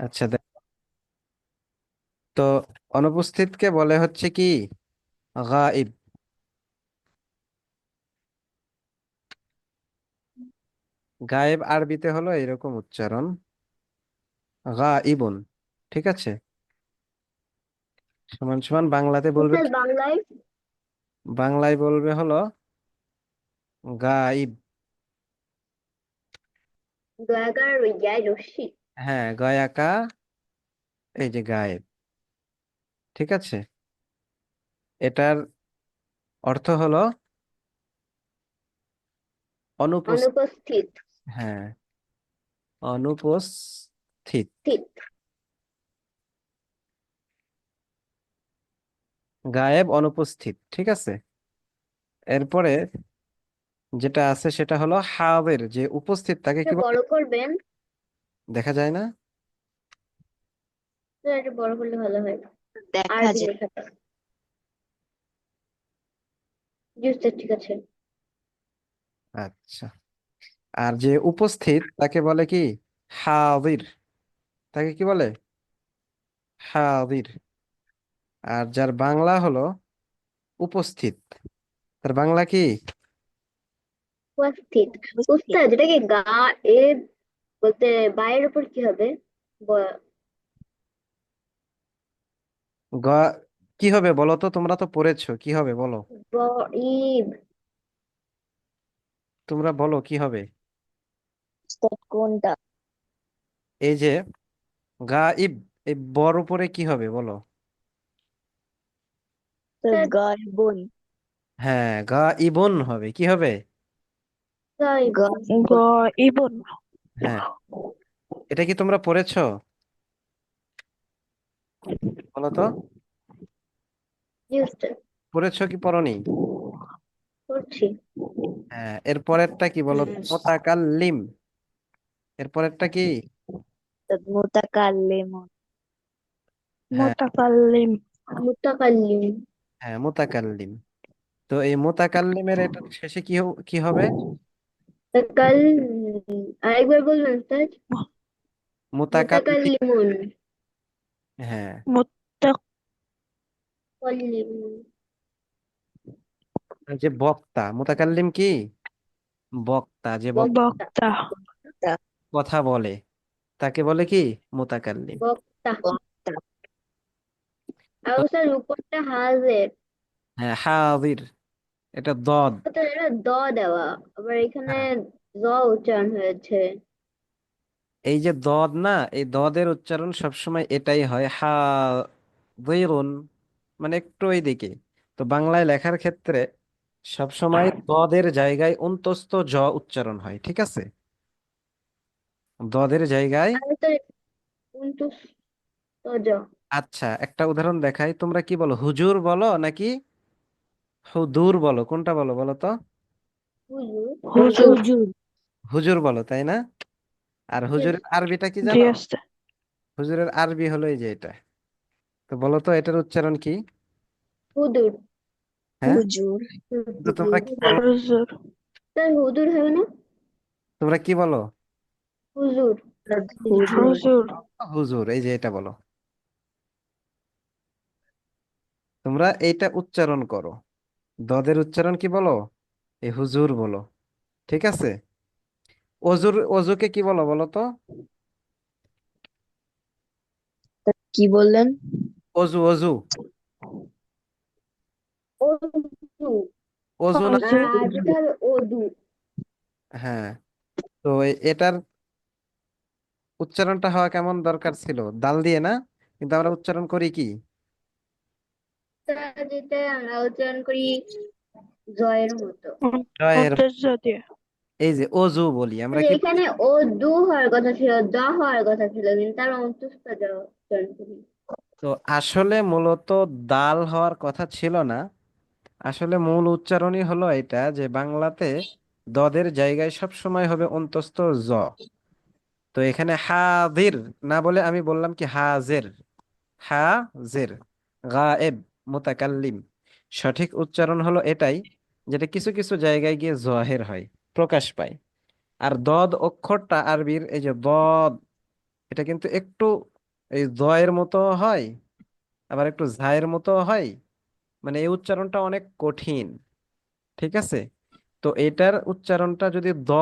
আচ্ছা তো অনুপস্থিতকে বলে হচ্ছে কি গাইব। গায়েব আরবিতে হলো এরকম উচ্চারণ, গাইবুন। ঠিক আছে, সমান সমান বাংলাতে বলবে স্যার কি? বাংলায়? বাংলায় বলবে হলো গাইব। দয়াকার ওই গায়ে রশ্মি। হ্যাঁ, গয়াকা, এই যে গায়েব। ঠিক আছে, এটার অর্থ হলো অনুপস্থিত। অনুপস্থিত। হ্যাঁ, অনুপস্থিত, স্থিত। গায়েব অনুপস্থিত। ঠিক আছে, এরপরে যেটা আছে সেটা হলো হাবের, যে উপস্থিত তাকে এটা কি বলে? বড় করবেন? দেখা যায় না? স্যার এটা বড় করলে ভালো হয়। দেখা আরবি যায়। লেখাটা। জি স্যার, ঠিক আছে। আচ্ছা, আর যে উপস্থিত তাকে বলে কি? হাজির। তাকে কি বলে? হাজির। আর যার বাংলা হলো উপস্থিত, তার বাংলা কি? উপস্থিত। উপস্থিত। উস্তাদ, যেটাকে গা এ বলতে বায়ের উপর কি হবে? ব- গ কি হবে বলো তো? তোমরা তো পড়েছো, কি হবে বলো? ইব। তোমরা বলো কি হবে? উস্তাদ কোনটা? এই যে গাইব, এই বর উপরে কি হবে বলো? তো স্যার গায়বন। হ্যাঁ, গাইবুন হবে। কি হবে? গাইবুন। গায়বন। হ্যাঁ, এটা কি তোমরা পড়েছো বলো তো? জি উস্তাদ, পড়েছো কি পড়োনি? করছি। হ্যাঁ, এর পরেরটা কি বলো তো? মুতাকাল্লিম। এর পরেরটা কি? উস্তাদ মুতাকাল্লিমুন। হ্যাঁ, মুতাকাল্লিম। মুতাকাল্লিম। হ্যাঁ, মুতাকাল্লিম। তো এই মুতাকাল্লিমের এটা শেষে কি হবে? তাকাল আরেকবার বলবেন স্যার? মুতাকাল্লিম। মুতাকাল্লিমুন। হ্যাঁ, মুতাকাল্লিমুন। যে বক্তা, মুতাকাল্লিম কি? বক্তা, যে বক্তা। বক্তা। কথা বলে, তাকে বলে কি? মুতাকাল্লিম। বক্তা। বক্তা। আর তো স্যার উপরটা হাজের। হ্যাঁ, হাজির, এটা দদ। তো এটা দ দেওয়া, আবার এখানে হ্যাঁ, জ উচ্চারণ হয়েছে। এই যে দদ না, এই দদের উচ্চারণ সবসময় এটাই হয়, হাজিরুন, মানে একটু এইদিকে। তো বাংলায় লেখার ক্ষেত্রে সবসময় দদের জায়গায় অন্তস্থ জ উচ্চারণ হয়। ঠিক আছে, দদের জায়গায়। আর স্যার উনতুস তো জ। আচ্ছা, একটা উদাহরণ দেখাই। তোমরা কি বলো, হুজুর বলো নাকি হুদুর বলো? কোনটা বলো বলো তো? হুজুর। হুজুর। হুজুর। হুজুর বলো, তাই না? আর Yes. হুজুরের আরবিটা কি জি জানো? উস্তাদ। হুজুরের আরবি হলো এই যে এটা। তো বলো তো এটার উচ্চারণ কি? হুদুর। হ্যাঁ, হুজুর। তো তোমরা কি বলো? হুজুর। স্যার হুদুর হবে না? তোমরা কি বলো? হুজুর। হুজুর। হুজুর। হুজুর, এই যে এটা বলো। তোমরা এইটা উচ্চারণ করো। দদের উচ্চারণ কি বলো? এই হুজুর বলো। ঠিক আছে, অজুকে কি বলো বলো তো? কি বললেন? অজু, অজু। ওদু। অজু না? হুজুর। আর যেটা হবে ওদু। হ্যাঁ, তো এটার উচ্চারণটা হওয়া কেমন দরকার ছিল? দাল দিয়ে না, কিন্তু আমরা উচ্চারণ করি কি? যেটা আমরা উচ্চারণ করি জয়ের মতো। জয়ের। অন্তর্জাতীয়। এই যে অজু বলি আমরা তাহলে কি বলি? এখানে ও দু হওয়ার কথা ছিল, দ হওয়ার কথা ছিল, কিন্তু তার অন্তুষ্টা দেওয়া উচ্চারণ করি। তো আসলে মূলত দাল হওয়ার কথা ছিল না। আসলে মূল উচ্চারণই হলো এটা, যে বাংলাতে দদের জায়গায় সব সময় হবে অন্তস্থ জ। তো এখানে হাজির না বলে আমি বললাম কি হাজের। হাজের, গায়েব, মুতাকাল্লিম। সঠিক উচ্চারণ হলো এটাই, যেটা কিছু কিছু জায়গায় গিয়ে জহের হয়, প্রকাশ পায়। আর দদ অক্ষরটা আরবির, এই যে দদ, এটা কিন্তু একটু এই জয়ের মতো হয়, আবার একটু ঝায়ের মতো হয়। মানে এই উচ্চারণটা অনেক কঠিন। ঠিক আছে। তো এটার উচ্চারণটা যদি দ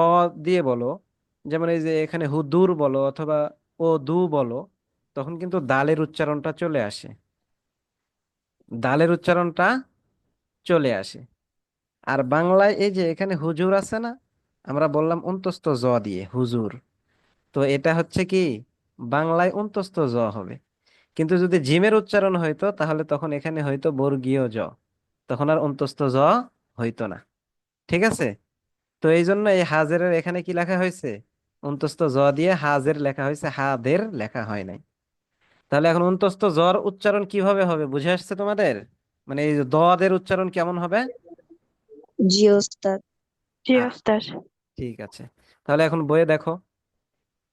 দিয়ে বলো, যেমন এই যে এখানে হুদুর বলো অথবা ও দু বলো, তখন কিন্তু দালের উচ্চারণটা চলে আসে। দালের উচ্চারণটা চলে আসে। আর বাংলায় এই যে এখানে হুজুর আছে না, আমরা বললাম অন্তস্থ জ দিয়ে হুজুর। তো এটা হচ্ছে কি, বাংলায় অন্তস্থ জ হবে। কিন্তু যদি জিমের উচ্চারণ হইতো তাহলে তখন এখানে হয়তো বর্গীয় জ, তখন আর অন্তস্থ জ হইতো না। ঠিক আছে। তো এই জন্য এই হাজেরের এখানে কি লেখা হয়েছে, অন্তস্থ জ দিয়ে হাজের লেখা হয়েছে, হাদের লেখা হয় নাই। তাহলে এখন অন্তস্থ জর উচ্চারণ কিভাবে হবে বুঝে আসছে তোমাদের? মানে এই যে দের উচ্চারণ কেমন হবে? জি ওস্তাদ। জি আ- ওস্তাদ। ঠিক আছে। তাহলে এখন বইয়ে দেখো,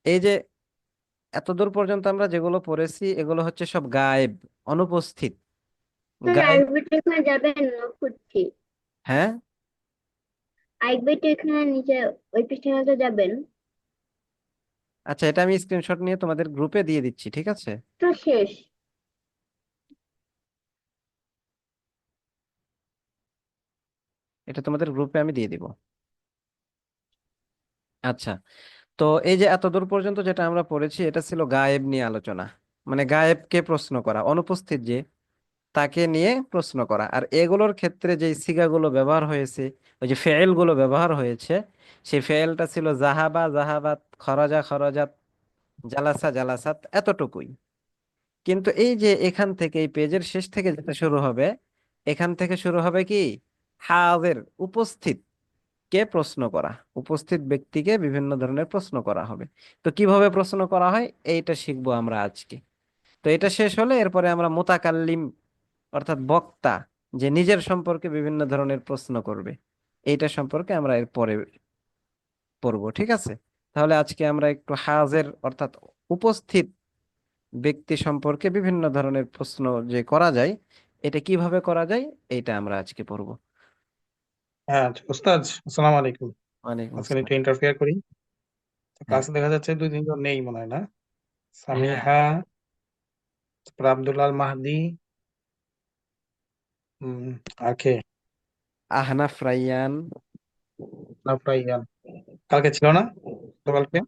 এই যে এতদূর পর্যন্ত আমরা যেগুলো পড়েছি এগুলো হচ্ছে সব গায়েব, অনুপস্থিত। স্যার গায়েব। আইবিটা এখানে যাবেন না খুঁজছি। হ্যাঁ। আইবিটা এখানে নিচে ওই পৃষ্ঠাটাতে যাবেন। আচ্ছা, এটা আমি স্ক্রিনশট নিয়ে তোমাদের গ্রুপে দিয়ে দিচ্ছি, ঠিক আছে? তো শেষ। এটা তোমাদের গ্রুপে আমি দিয়ে দিব। আচ্ছা। তো এই যে এতদূর পর্যন্ত যেটা আমরা পড়েছি এটা ছিল গায়েব নিয়ে আলোচনা। মানে গায়েবকে প্রশ্ন করা, অনুপস্থিত যে, তাকে নিয়ে প্রশ্ন করা। আর এগুলোর ক্ষেত্রে যে সিগাগুলো ব্যবহার হয়েছে, ওই যে ফেয়েল গুলো ব্যবহার হয়েছে, সেই ফেয়েলটা ছিল জাহাবা জাহাবাত, খরাজা খরাজাত, জালাসা জালাসাত, এতটুকুই। কিন্তু এই যে এখান থেকে এই পেজের শেষ থেকে যেটা শুরু হবে, এখান থেকে শুরু হবে কি, হাজের, উপস্থিত কে প্রশ্ন করা, উপস্থিত ব্যক্তিকে বিভিন্ন ধরনের প্রশ্ন করা হবে। তো কিভাবে প্রশ্ন করা হয় এইটা শিখবো আমরা আজকে। তো এটা শেষ হলে এরপরে আমরা মুতাকাল্লিম, অর্থাৎ বক্তা, যে নিজের সম্পর্কে বিভিন্ন ধরনের প্রশ্ন করবে, এইটা সম্পর্কে আমরা এরপরে পড়বো। ঠিক আছে। তাহলে আজকে আমরা একটু হাজের অর্থাৎ উপস্থিত ব্যক্তি সম্পর্কে বিভিন্ন ধরনের প্রশ্ন যে করা যায়, এটা কিভাবে করা যায় এইটা আমরা আজকে পড়বো। হ্যাঁ ওস্তাদ, আসসালামু আলাইকুম। ওয়ালাইকুম আজকে আসসালাম। একটু ইন্টারফেয়ার করি। হ্যাঁ। ক্লাসে দেখা যাচ্ছে দুই তিনজন নেই মনে হয় না। হ্যাঁ। সামিহা, তারপর আব্দুল আল মাহদি, উম, আর কে? আহনাফ রাইয়ান। না প্রায় কালকে ছিল না, তো কালকে।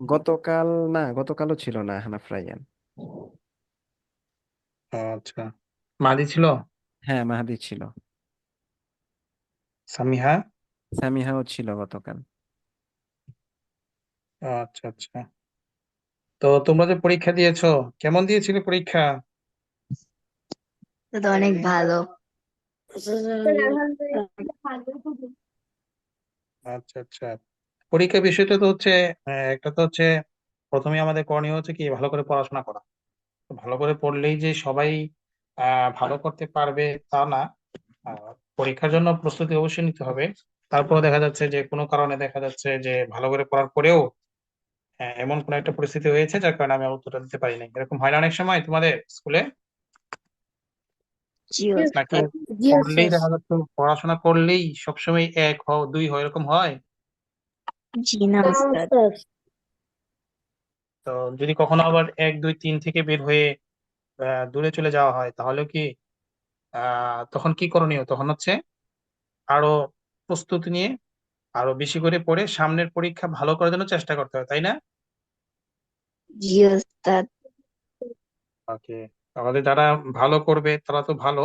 গতকাল, না গতকালও ছিল না আহনাফ রাইয়ান। আচ্ছা, মাহদি ছিল। হ্যাঁ, মাহাদি ছিল। সামিহা। সামিহাও ছিল গতকাল। আচ্ছা আচ্ছা। তো তোমরা যে পরীক্ষা দিয়েছো, কেমন দিয়েছিলে পরীক্ষা? তো অনেক ভালো। স্যার আলহামদুলিল্লাহ ভালো। আচ্ছা আচ্ছা। পরীক্ষা বিষয়টা তো হচ্ছে একটা তো হচ্ছে, প্রথমে আমাদের করণীয় হচ্ছে কি ভালো করে পড়াশোনা করা। তো ভালো করে পড়লেই যে সবাই ভালো করতে পারবে তা না। পরীক্ষার জন্য প্রস্তুতি অবশ্যই নিতে হবে। তারপর দেখা যাচ্ছে যে কোনো কারণে দেখা যাচ্ছে যে ভালো করে পড়ার পরেও এমন কোন একটা পরিস্থিতি হয়েছে যার কারণে আমি উত্তরটা দিতে পারি নাই, এরকম হয় না অনেক সময় তোমাদের স্কুলে? জি জি নাকি ওস্তাদ। স্যার। পড়লেই দেখা যাচ্ছে, পড়াশোনা করলেই সবসময় এক হও দুই হও এরকম হয়? জি না না ওস্তাদ। স্যার। তো যদি কখনো আবার এক দুই তিন থেকে বের হয়ে দূরে চলে যাওয়া হয় তাহলে কি তখন কি করণীয়? তখন হচ্ছে আরো প্রস্তুতি নিয়ে আরো বেশি করে পড়ে সামনের পরীক্ষা ভালো করার জন্য চেষ্টা করতে হবে, তাই না? জি ওস্তাদ। ওকে। আমাদের যারা ভালো করবে তারা তো ভালো,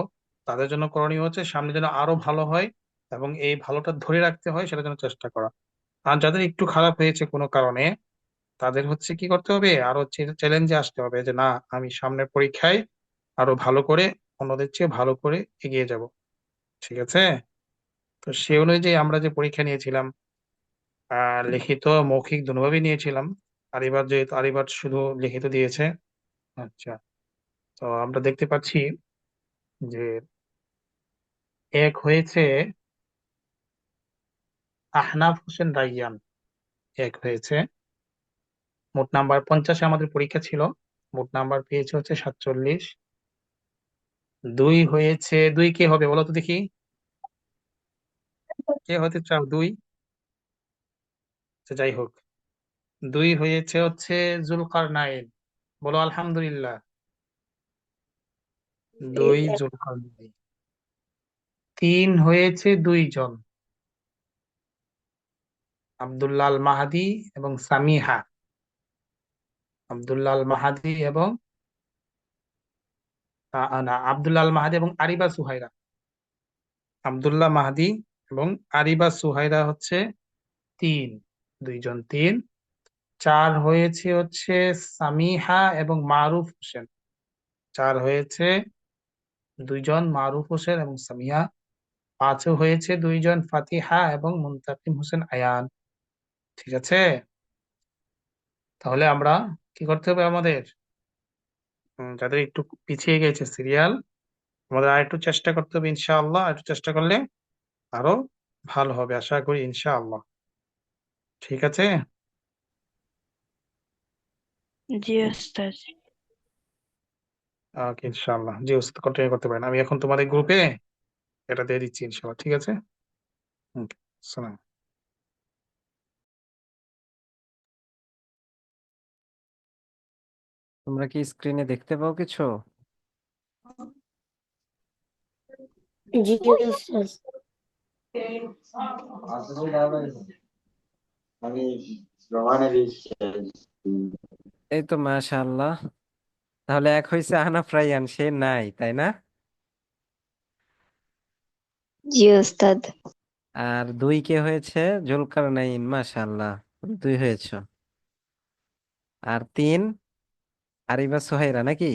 তাদের জন্য করণীয় হচ্ছে সামনে যেন আরো ভালো হয় এবং এই ভালোটা ধরে রাখতে হয় সেটার জন্য চেষ্টা করা। আর যাদের একটু খারাপ হয়েছে কোনো কারণে, তাদের হচ্ছে কি করতে হবে, আরো চ্যালেঞ্জে আসতে হবে যে না, আমি সামনের পরীক্ষায় আরো ভালো করে, অন্যদের চেয়ে ভালো করে এগিয়ে যাব। ঠিক আছে। তো সে অনুযায়ী আমরা যে পরীক্ষা নিয়েছিলাম, লিখিত মৌখিক দুভাবেই নিয়েছিলাম। আর এবার যেহেতু আরিবার শুধু লিখিত দিয়েছে। আচ্ছা। তো আমরা দেখতে পাচ্ছি যে এক হয়েছে আহনাফ হোসেন রাইয়ান, এক হয়েছে। মোট নাম্বার 50-এ আমাদের পরীক্ষা ছিল, মোট নাম্বার পেয়েছে হচ্ছে 47। দুই হয়েছে, দুই কে হবে বলো তো দেখি, কে হতে চাও দুই? আচ্ছা, যাই হোক। দুই হয়েছে হচ্ছে জুলকারনাইন। বলো আলহামদুলিল্লাহ। 2 জুলকারনাইন। 3 হয়েছে 2 জন, আব্দুল্লাহ আল মাহাদি এবং সামিহা। আব্দুল্লাহ আল মাহাদি এবং না, আব্দুল্লাহ আল মাহাদি এবং আরিবা সুহাইরা। আব্দুল্লাহ মাহাদি এবং আরিবা সুহাইরা হচ্ছে 3, 2 জন 3। 4 হয়েছে হচ্ছে সামিহা এবং মারুফ হোসেন। 4 হয়েছে 2 জন মারুফ হোসেন এবং সামিহা। 5 হয়েছে 2 জন ফাতিহা এবং মুনতাকিম হোসেন আয়ান। ঠিক আছে, তাহলে আমরা কি করতে হবে আমাদের? যাদের একটু পিছিয়ে গেছে সিরিয়াল, আমাদের আর একটু চেষ্টা করতে হবে ইনশাআল্লাহ। আর একটু চেষ্টা করলে আরো ভালো হবে আশা করি ইনশাআল্লাহ। ঠিক আছে। জি ওস্তাদ। ওকে ইনশাআল্লাহ, জি ওস্তাদ, কন্টিনিউ করতে পারেন। আমি এখন তোমাদের গ্রুপে এটা দিয়ে দিচ্ছি ইনশাআল্লাহ। ঠিক আছে। ওকে, সালাম। তোমরা কি স্ক্রিনে দেখতে পাও কিছু? জি ওস্তাদ। এই তো মাশাআল্লাহ। তাহলে এক হয়েছে আহনাফ রায়হান, সে নাই তাই না? জি ওস্তাদ। আর 2 কে হয়েছে? জুলকারনাইন, মাশাআল্লাহ, 2 হয়েছে। আর 3 আরিবা সুহাইরা নাকি?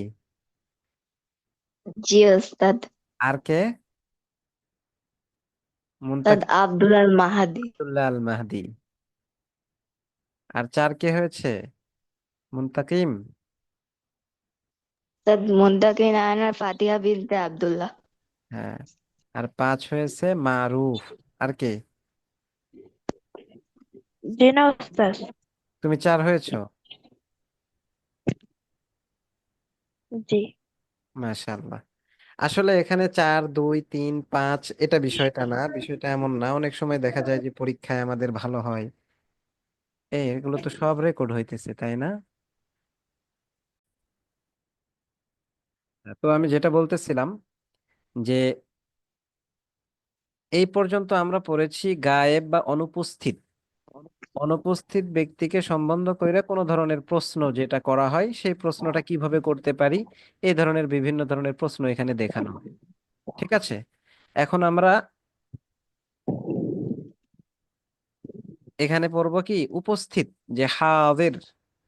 জি ওস্তাদ। আর কে? ওস্তাদ মুনতাকিম আব্দুল আল মাহাদি। আল মাহদি। আর 4 কে হয়েছে? মুনতাকিম। ওস্তাদ মুনতাকিম আয়ান আর ফাতিহা বিনতে আব্দুল্লাহ। হ্যাঁ। আর 5 হয়েছে মারুফ। আর কে? জি না ওস্তাদ। তুমি 4 হয়েছো। জি। মাশাআল্লাহ। আসলে এখানে 4, 2, 3, 5 এটা বিষয়টা না, বিষয়টা এমন না। অনেক সময় দেখা যায় যে পরীক্ষায় আমাদের ভালো হয়, এগুলো তো সব রেকর্ড হইতেছে তাই না? তো আমি যেটা বলতেছিলাম যে এই পর্যন্ত আমরা পড়েছি গায়েব বা অনুপস্থিত। অনুপস্থিত ব্যক্তিকে সম্বন্ধ করে কোনো ধরনের প্রশ্ন যেটা করা হয়, সেই প্রশ্নটা কিভাবে করতে পারি, এই ধরনের বিভিন্ন ধরনের প্রশ্ন এখানে দেখানো হয়। ঠিক আছে, এখন আমরা এখানে পড়বো কি উপস্থিত, যে হাজের,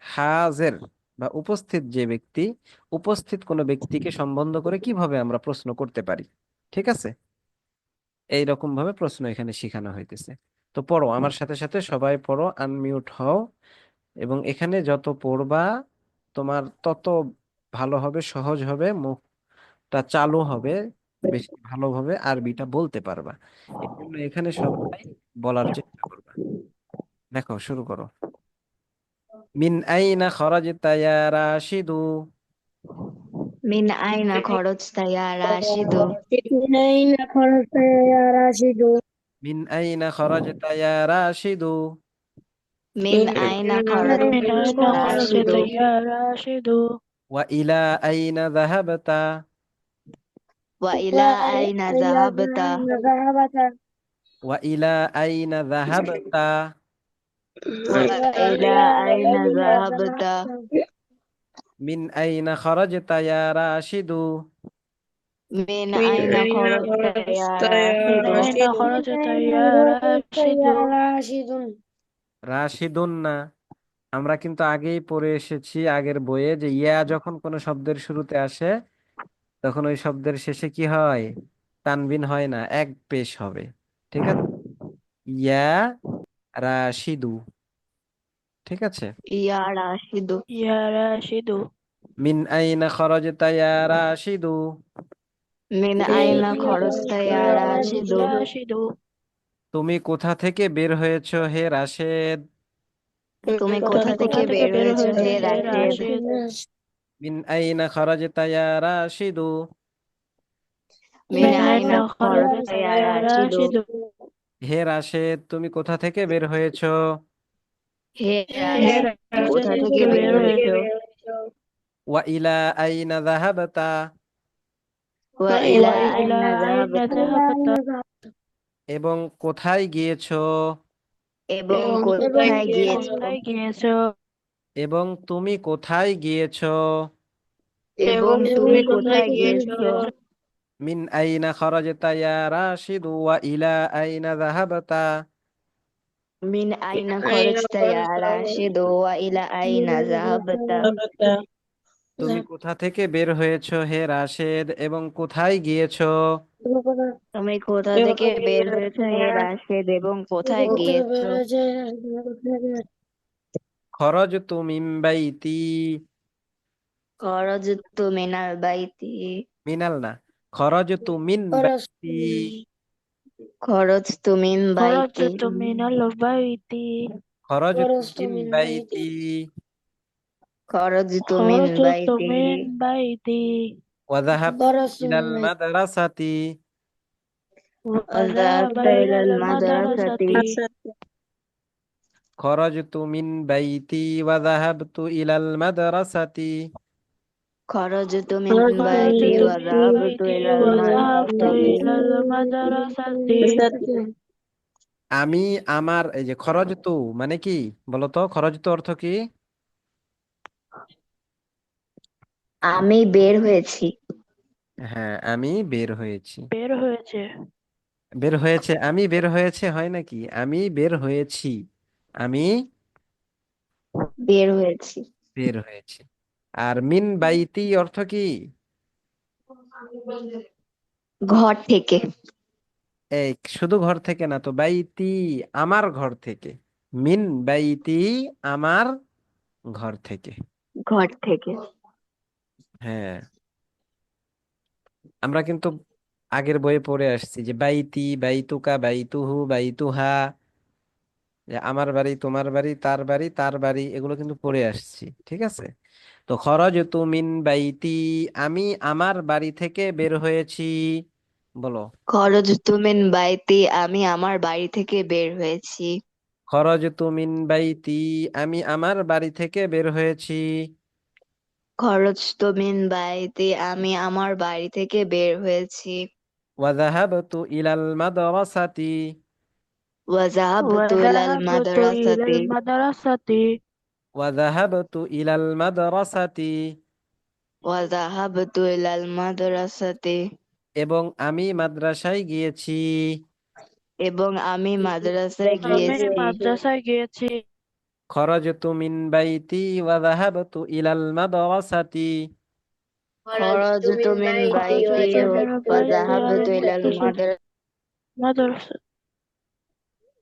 হাজের বা উপস্থিত যে ব্যক্তি, উপস্থিত কোনো ব্যক্তিকে সম্বন্ধ করে কিভাবে আমরা প্রশ্ন করতে পারি। ঠিক আছে, এইরকম ভাবে প্রশ্ন এখানে শেখানো হইতেছে। তো পড়ো আমার সাথে সাথে, সবাই পড়ো, আনমিউট হও। এবং এখানে যত পড়বা তোমার তত ভালো হবে, সহজ হবে, মুখটা চালু হবে, বেশি ভালোভাবে আরবিটা বলতে পারবা। এই জন্য এখানে সবাই বলার চেষ্টা করবা। দেখো, শুরু করো। মিন আইনা খরাজতা ইয়া রাশিদু। মিন আইনা খরজতা ইয়া রাশিদু। أين خرجت يا راشد؟ মিন আইনা খরাজতা ইয়া রাশিদু। মিন من আইনা أين من খরজতা أين ইয়া خرجت রাশিদু। يا راشد؟ ওয়া ইলা আইনা যাহাবতা। ওয়া ইলা আইনা وإلى যাহাবতা। أين ذهبت؟ ওয়া ইলা আইনা যাহাবতা। ওয়া ইলা وإلى আইনা أين যাহাবতা। ذهبت؟ মিন আইনা খরাজতা ইয়া রাশিদু। মিন من আইনা أين খরজতা ইয়া خرجت يا من রাশিদু। أين راشد؟ من خرجت أين يا خرجت راشد؟ يا راشد؟ রাশিদুন না, আমরা কিন্তু আগেই পড়ে এসেছি আগের বইয়ে যে ইয়া যখন কোনো শব্দের শুরুতে আসে, তখন ওই শব্দের শেষে কি হয়? তানবিন হয় না, এক পেশ হবে। ঠিক আছে, ইয়া রাশিদু। ঠিক আছে। ইয়া রাশিদু। يا راشد. মিন আইনা খরাজতা ইয়া রাশিদু। মিন من আইনা أين খরজতা خرجت ইয়া يا রাশিদু। راشد؟ راشد. তুমি কোথা থেকে বের হয়েছো হে রাশেদ? তুমি তুমি কোথা থেকে কোথা থেকে বের বের হয়েছো হয়েছো হে হে রাশেদ? রাশেদ? মিন আইনা খরাজতা ইয়া রাশিদু। মিন من أين আইনা خرجت খরজতা ইয়া يا রাশিদু। راشد? হে রাশেদ, তুমি কোথা থেকে বের হয়েছো? হে হে রাশিদ, তুমি রাশেদ, কোথা তুমি থেকে কোথা বের থেকে বের হয়েছো? হয়েছো? ওয়া ইলা আইনা যাহাবতা, وإلى وإلى أين أين ذهبت ذهبت এবং কোথায় গিয়েছো, এবং এবং কোথায় গিয়েছো কোথায় গিয়েছো এবং তুমি কোথায় গিয়েছো, এবং তুমি তুমি কোথায় কোথায় গিয়েছো? গিয়েছো মিন আইনা খরাজতা ইয়া রাশিদু ওয়া ইলা আইনা যাহাবতা, من أين আইনা خرجت يا খরচটা راشد وإلى أين ذهبت তুমি কোথা থেকে বের হয়েছো হে রাশেদ এবং কোথায় গিয়েছো, তুমি কোথা থেকে বের হয়েছো হে রাশেদ এবং কোথায় গিয়েছো খরজতু মিন বাইতি, خرجت من البيت মিনাল না, খরজতু মিন বাইতি, خرجت من بيتي خرجت من البيت খরজতু মিন বাইতি خرجت من خرجت بيتي من بيتي ওয়া যাহাবতু ইলাল মাদ্রাসাতি, وذهب وذهبت إلى إلى المدرسة المدرسة খরজতু মিন বাইতি ওয়া যাহাবতু ইলাল মাদ্রাসাতি, خرجت من بيتي خرجت من وذهبت بيتي إلى وذهبت إلى المدرسة المدرسة আমি আমার এই যে খরজতু মানে কি বলতো, খরজতু অর্থ কি? আমি বের হয়েছি হ্যাঁ, আমি বের হয়েছি। বের হয়েছে বের হয়েছে, আমি বের হয়েছে হয় নাকি? আমি বের হয়েছি, আমি বের হয়েছি বের হয়েছি। আর মিন বাইতি অর্থ কি? ঘর থেকে এই শুধু ঘর থেকে না তো, বাইতি আমার ঘর থেকে, মিন বাইতি আমার ঘর থেকে। ঘর থেকে হ্যাঁ, আমরা কিন্তু আগের বইয়ে পড়ে আসছি যে বাইতি, বাইতুকা, বাইতুহু, বাইতুহা, যে আমার বাড়ি, তোমার বাড়ি, তার বাড়ি, তার বাড়ি, এগুলো কিন্তু পড়ে আসছি, ঠিক আছে? তো খরজতু মিন বাইতি, আমি আমার বাড়ি থেকে বের হয়েছি, বলো। খরজতু মিন বাইতি আমি আমার বাড়ি থেকে বের হয়েছি খরজতু মিন বাইতি, আমি আমার বাড়ি থেকে বের হয়েছি। খরজতু মিন বাইতি আমি আমার বাড়ি থেকে বের হয়েছি ওয়া যাহাবতু ইলাল মাদ্রাসাতি, ওয়াজাহাবতু ইলাল وذهبت إلى মাদ্রাসাতি المدرسة ওয়া যাহাবতু ইলাল মাদ্রাসাতি, ওয়াজাহাবতু ইলাল মাদ্রাসাতি এবং আমি মাদ্রাসায় গিয়েছি। এবং আমি মাদ্রাসায় আমি গিয়েছি মাদ্রাসায় গিয়েছি খরজতু মিন বাইতি ওয়া যাহাবতু ইলাল মাদ্রাসাতি, খরজতু মিন বাইতি خرجت من بيتي ওয়াজাহাবতু ইলাল المدرسة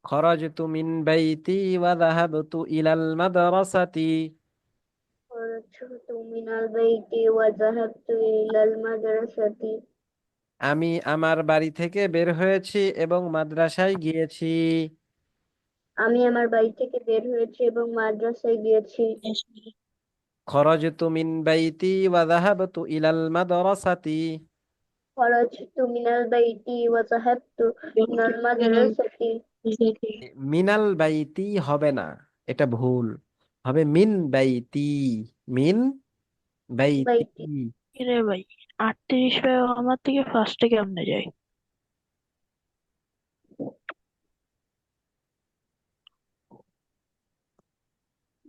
খরজতু মিন বাইতি ওয়া যাহাবতু ইলাল মাদ্রাসাতি, خرجت من البيت وذهبت إلى المدرسة আমি আমার বাড়ি থেকে বের হয়েছি এবং মাদ্রাসায় গিয়েছি। আমি আমার বাড়ি থেকে বের হয়েছি এবং মাদ্রাসায় গিয়েছি খরজতু মিন বাইতি ওয়া যাহাবতু ইলাল মাদ্রাসাতি, خرجت من البيت وذهبت إلى المدرسة মিনাল বাইতি হবে না, এটা ভুল, হবে মিন বাইতি, মিন বাইতি। بيتي রে ভাই 38 ভাই আমার থেকে ফার্স্টে কেমনে যায়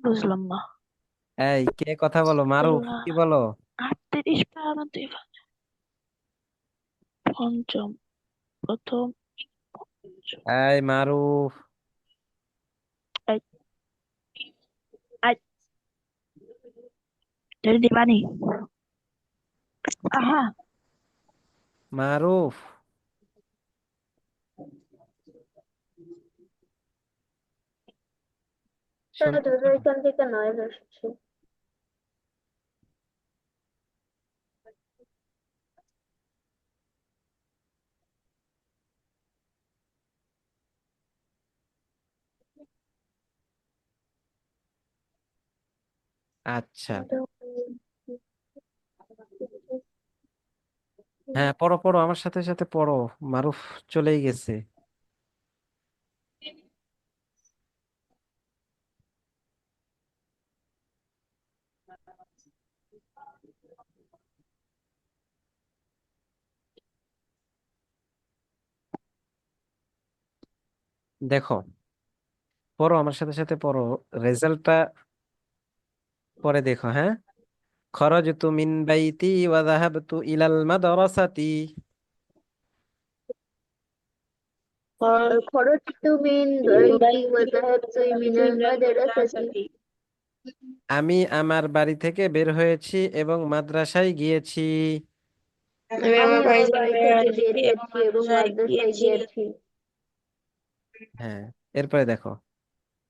বুঝলাম না এই কে কথা বলো, মারুফ আল্লাহ কি বলো? 38 ভাই আমার থেকে পঞ্চম প্রথম এই মারুফ, আই আই যদি দিবানি আহা মারুফ, শুনতেছ? তাদের এখান থেকে নয়েজ আসছে আচ্ছা, হ্যাঁ পড়ো পড়ো, আমার সাথে সাথে পড়ো, মারুফ চলেই গেছে। দেখো, পড়ো আমার সাথে সাথে পড়ো, রেজাল্টটা পরে দেখো, হ্যাঁ। খরজতু মিন বাইতি ওয়া যাহাবতু ইলাল মাদ্রাসাতি। خرجت من بيتي وذهبت من المدرسة আমি আমার বাড়ি থেকে বের হয়েছি এবং মাদ্রাসায় গিয়েছি। আমি আমার বাড়ি থেকে বের হয়েছি এবং মাদ্রাসায় গিয়েছি। হ্যাঁ, এরপরে দেখো,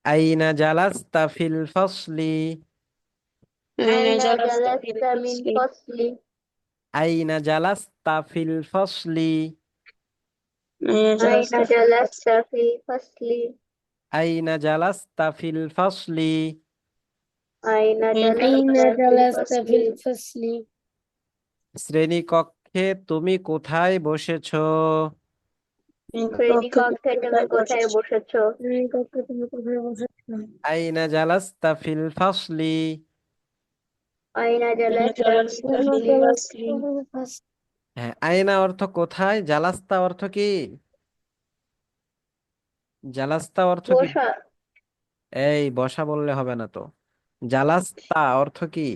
আইনা জালাস্তা ফিল ফসলি। أين جلست من فصلي আইনা জালাস্তা ফিল ফসলি। أين جلست في الفصل আইনা জালাস্তা ফিল ফসলি। أين جلست في الفصل শ্রেণী কক্ষে তুমি কোথায় বসেছো? শ্রেণীকক্ষে তুমি কোথায় বসেছো? আইনা জালাস্তা ফিল ফসলি। أين جلست في الفصل হ্যাঁ, আয়না অর্থ কোথায়, জালাস্তা অর্থ কি? জালাস্তা অর্থ কি? বসা। এই বসা বললে হবে না তো। জালাস্তা অর্থ কি?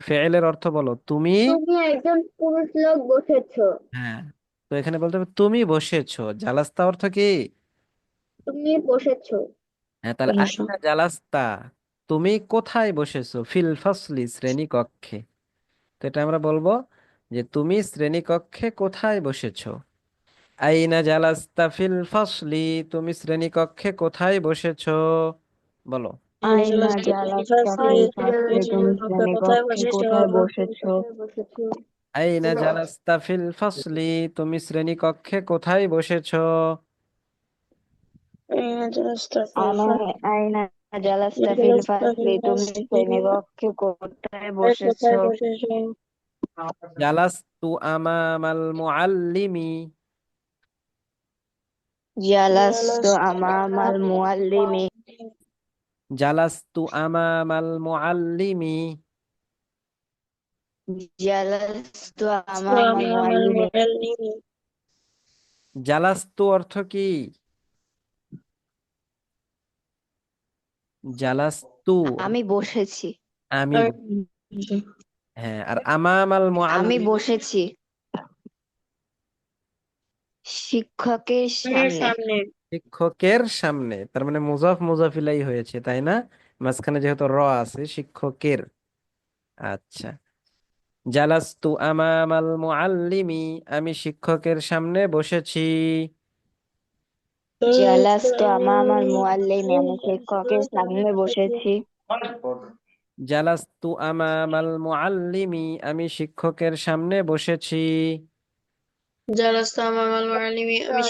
ফেলের অর্থ বলো তুমি। তুমি একজন পুরুষ লোক বসেছো। হ্যাঁ, তো এখানে বলতে হবে তুমি বসেছো। জালাস্তা অর্থ কি? তুমি বসেছো। হ্যাঁ, তাহলে আয়না জালাস্তা, তুমি কোথায় বসেছো, ফিল ফসলি শ্রেণী কক্ষে। তো এটা আমরা বলবো যে তুমি শ্রেণী কক্ষে কোথায় বসেছো। আইনা জালাস্তা ফিল ফসলি, তুমি শ্রেণীকক্ষে কোথায় বসেছো, বলো। আয়না জালাস্তা ফিল ফাসলি, তুমি শ্রেণীকক্ষে কোথায় বসেছো? কোথায় বসেছো? আইনা জালাস্তা ফিল ফসলি, তুমি শ্রেণীকক্ষে কোথায় বসেছো। আয়না জালাস্তা ফিল ফাসলি, তুমি শ্রেণীকক্ষে কোথায় বসেছো? জালাস্তু আমামাল মুআল্লিমি। জালাস্তু আমামাল মুআল্লিমি। জালাস্তু আমামাল মুআল্লিমি। জালাস্তু আমামাল মুআল্লিমি। জালাস্তু অর্থ কি? জালাস্তু আমি বসেছি। আমি হ্যাঁ, আর আমামাল আমি মুআল্লিমি বসেছি শিক্ষকের সামনে। শিক্ষকের সামনে, তার মানে মুজাফ মুজাফিলাই হয়েছে, তাই না? মাঝখানে যেহেতু র আছে, শিক্ষকের। আচ্ছা, জালাস্তু আমামাল মুআল্লিমি, আমি শিক্ষকের সামনে বসেছি। জালাস্তু আমামাল মুআল্লিমি, আমি শিক্ষকের সামনে বসেছি। জালাস্তু আমামাল মুআল্লিমি, আমি শিক্ষকের সামনে বসেছি। জালাস্তু আমামাল মুআল্লিমি, আমি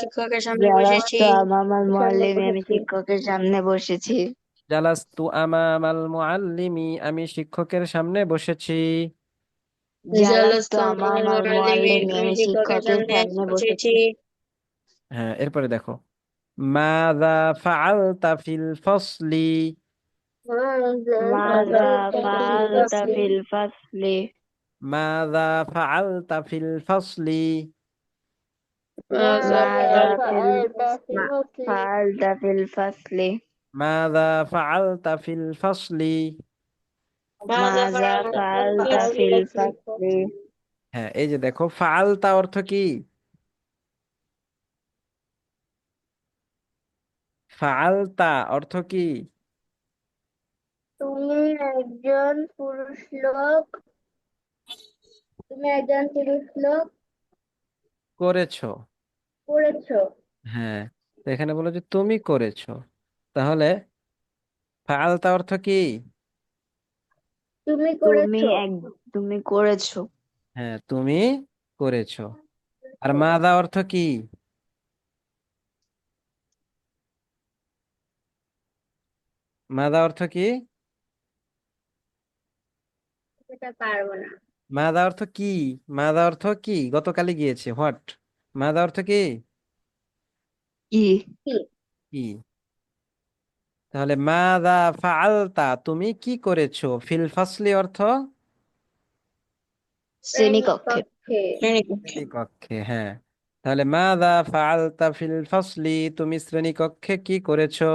শিক্ষকের সামনে বসেছি। জালাস্তু আমামাল মুআল্লিমি, আমি শিক্ষকের সামনে বসেছি। জালাস্তু আমামাল মুআল্লিমি, আমি শিক্ষকের সামনে বসেছি। হ্যাঁ, এরপরে দেখো, মাযা ফাআলতা ফিল ফসলি। মাযা ফাআলতা ফিল ফাসলি। মাযা ফাআলতা ফিল ফসলি। মাযা ফাআলতা ফিল ফাসলি। মাযা ফাআলতা ফিল ফসলি। মাযা ফাআলতা ফিল ফাসলি। হ্যাঁ, এই যে দেখো, ফাআলতা অর্থ কি? ফাআলতা অর্থ কি? তুমি একজন পুরুষ লোক তুমি একজন পুরুষ লোক করেছো। করেছো। হ্যাঁ, তো এখানে বলো যে তুমি করেছো, তাহলে ফাআলতা অর্থ কি? তুমি তুমি করেছো। তুমি করেছো। হ্যাঁ, তুমি করেছো। আর মাদা অর্থ কি? মাদা অর্থ কি? এটা পারবো না। মাদা অর্থ কি? মাদা অর্থ কি, গতকালই গিয়েছে, হোয়াট। মাদা অর্থ কি? কি? কি? কি। তাহলে মাদা ফাআলতা, তুমি কি করেছো, ফিল ফাসলি অর্থ শ্রেণীকক্ষে। শ্রেণীকক্ষে। কক্ষে। হ্যাঁ, তাহলে মাযা ফাআলতা ফিল ফাসলি, তুমি শ্রেণীকক্ষে কি করেছো?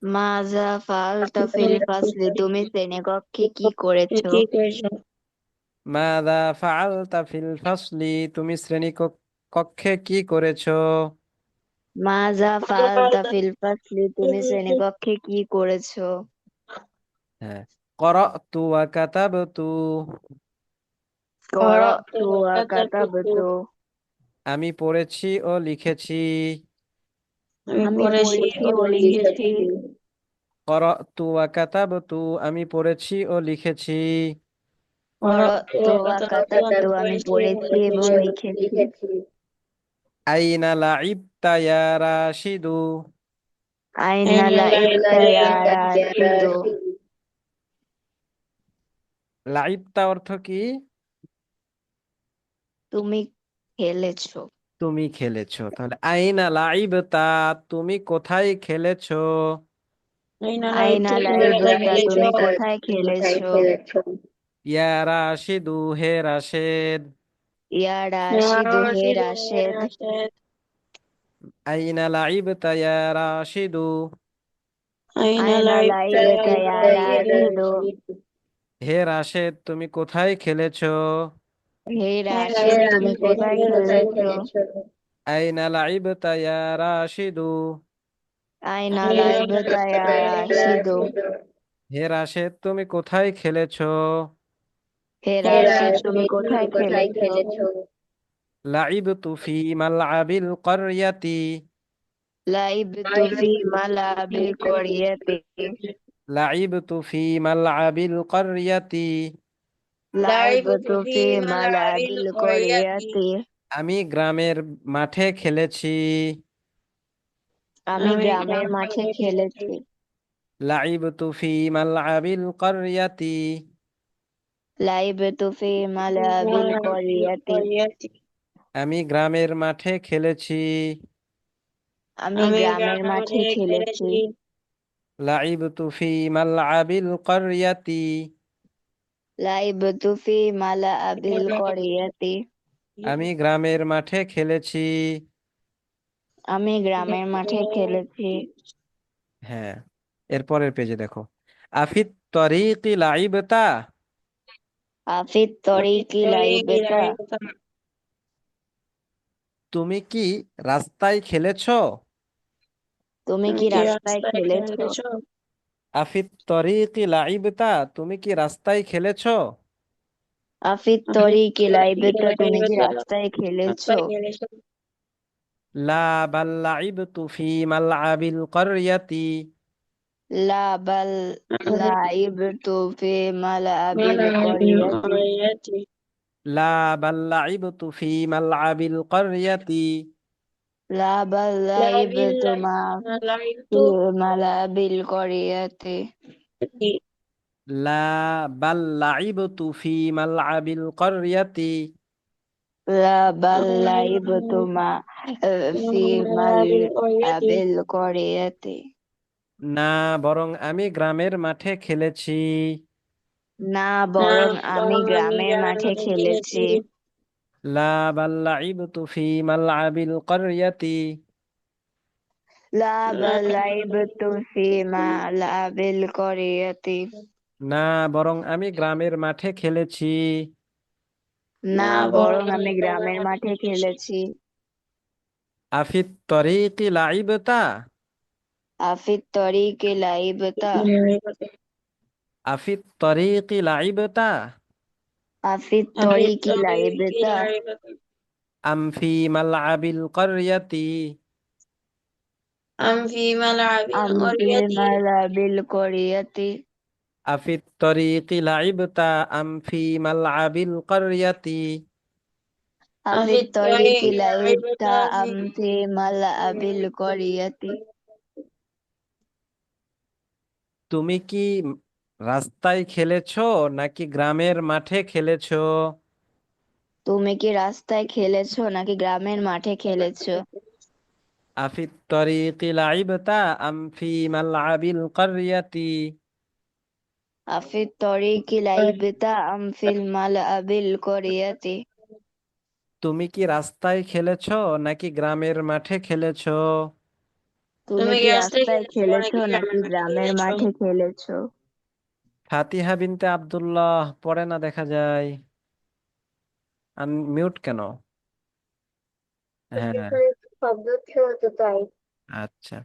মাজা ফাআলতা ফিল ফাসলি, তুমি শ্রেণীকক্ষে কি করেছো? কি করেছো? মাযা ফাআলতা ফিল ফাসলি, তুমি শ্রেণীকক্ষে কি করেছো? মাজা ফাআলতা ফিল ফাসলি, তুমি শ্রেণীকক্ষে কি করেছো? হ্যাঁ, ক্বরাতু ওয়া কাতাবতু, ক্বরাতু ওয়া কাতাবতু, কাতাবতু, আমি পড়েছি ও লিখেছি। আমি আমি পড়েছি পড়েছি ও ও লিখেছি। লিখেছি। ক্বরাতু ওয়া কাতাবতু, আমি পড়েছি ও লিখেছি। ক্বরাতু ক্বরাতু ওয়া ওয়া কাতাবতু, আমি কাতাবতু, আমি পড়েছি এবং পড়েছি এবং লিখেছি। লিখেছি। আইনা লাইবতা ইয়া রাশিদু, আইনা আইনা লাইবতা লাইবতা ইয়া ইয়া রাশিদু, রাশিদু, লাইবতা অর্থ কি? তুমি খেলেছো। তুমি খেলেছো। তাহলে আইনা লাইবতা, তুমি কোথায় খেলেছো? আইনা আইনা লাইবতা, তুমি কোথায় লাইবতা, খেলেছো? তুমি কোথায় খেলেছো? ইয়া রাশিদু, হে রাশেদ। ইয়া ইয়া রাশিদু, হে রাশিদু, হে রাশেদ। রাশেদ। আইনা লাইবতা ইয়া রাশিদু, আইনা আইনা লাইবতা ইয়া লাইবতা ইয়া রাশিদু, রাশিদু, হে রাশেদ, তুমি কোথায় খেলেছো? হে হে রাশেদ, রাশেদ, তুমি তুমি কোথায় কোথায় খেলেছো? খেলেছো? আইনা লাইবতা ইয়া রাশিদু, আইনা আইনা লাইবতা ইয়া লাইবতা ইয়া রাশিদু, রাশিদু, হে রাশেদ, তুমি কোথায় খেলেছো? হে হে রাশেদ, তুমি রাশেদ, তুমি কোথায় কোথায় খেলেছো? খেলেছো? লাইবতু ফি মালআবিল ক্বরয়াতি, লাইবতু ফি মালাবিল করিয়াতি, লাইবতু ফি মালআবিল ক্বরয়াতি, লাইবতু লাইবতু ফি ফি মালাবিল মালাবিল করিয়াতি, করিয়াতি, আমি গ্রামের মাঠে খেলেছি। আমি আমি গ্রামের গ্রামের মাঠে মাঠে খেলেছি। খেলেছি। লাইবতু ফি মালআবিল ক্বরয়াতি, লাইবতু ফি মালাবিল মালাবিল করিয়াতি, করিয়াতি, আমি গ্রামের মাঠে খেলেছি। আমি আমি গ্রামের গ্রামের মাঠে মাঠে খেলেছি। খেলেছি। লাইবতু ফি মালআবিল ক্বরয়াতি, লাইবতু ফি মালাবিল করিয়াতি, আমি গ্রামের মাঠে খেলেছি। আমি গ্রামের মাঠে খেলেছি। হ্যাঁ, এরপরের পেজে দেখো। আফিত তরিকি লাইবতা, আফিত তরিকি লাইবতা, তুমি কি রাস্তায় খেলেছো? তুমি তুমি কি কি রাস্তায় রাস্তায় খেলেছো? খেলেছো? আফিত তরিকি লাইবতা, তুমি কি রাস্তায় খেলেছো? আফিত আমি তরিকি লাইবতা, তুমি কি লাইবতা, রাস্তায় খেলেছো? রাস্তায় খেলেছো? লা বাল লাইবতু ফি মালআবিল ক্বরয়াতি, লা বাল লাইবতু ফি মালাবিল মালাবিল করিয়াতি, করিয়াতি, লা বাল লাইবতু ফি মালআবিল ক্বরয়াতি, লা বাল লাবিল লাইবতু মা ফি লাইবতু মালাবিল করিয়াতি, লা বাল লাইবতু ফি মালআবিল ক্বরয়াতি, লা বাল লাইবতু মা ফি মালাবিল করিয়াতি, মালাবিল করিয়াতি, না, বরং আমি গ্রামের মাঠে খেলেছি। না না বরং আমি বরং আমি গ্রামের গ্রামের মাঠে মাঠে খেলেছি। খেলেছি। লা বাল লাইবতু ফি মালআবিল ক্বরয়াতি, লা বাল লাইবতু ফি মালাবিল করিয়াতি, না, বরং আমি গ্রামের মাঠে খেলেছি। না না বরং বরং আমি আমি গ্রামের গ্রামের মাঠে মাঠে খেলেছি। আফিত তরিকি লাইবতা, আফিত তরিকি লাইবতা, খেলেছি। আফিত তরিকি লাইবতা, আফিত আমি তরিকি তরিকি লাইবতা, লাইবতা, আম ফি মালআবিল ক্বরয়াতি, আম ফি মালাবিল আম ফি করিয়াতি, মালাবিল করিয়াতি, আফিত তরিকি লাইবতা, আম ফি মালআবিল ক্বরয়াতি, আমি আফিত তরিকি তরিকি লাইবতা, লাইবতা ফি আম ফি মালাবিল করিয়াতি, তুমি কি রাস্তায় খেলেছো নাকি গ্রামের মাঠে খেলেছো? তুমি কি রাস্তায় খেলেছো নাকি গ্রামের মাঠে খেলেছো? আফিত তরিকি লাইবতা, আম ফি মালআবিল ক্বরয়াতি, আফিত তরিকি লাইবতা, আম ফিল মালাবিল করিয়াতি, তুমি কি রাস্তায় খেলেছো নাকি গ্রামের মাঠে খেলেছো? তুমি কি রাস্তায় খেলেছো নাকি গ্রামের মাঠে খেলেছো? ফাতিহা বিনতে আব্দুল্লাহ পড়ে না দেখা যায়। মিউট কেন? হ্যাঁ, শব্দ ছিল তো তাই। আচ্ছা।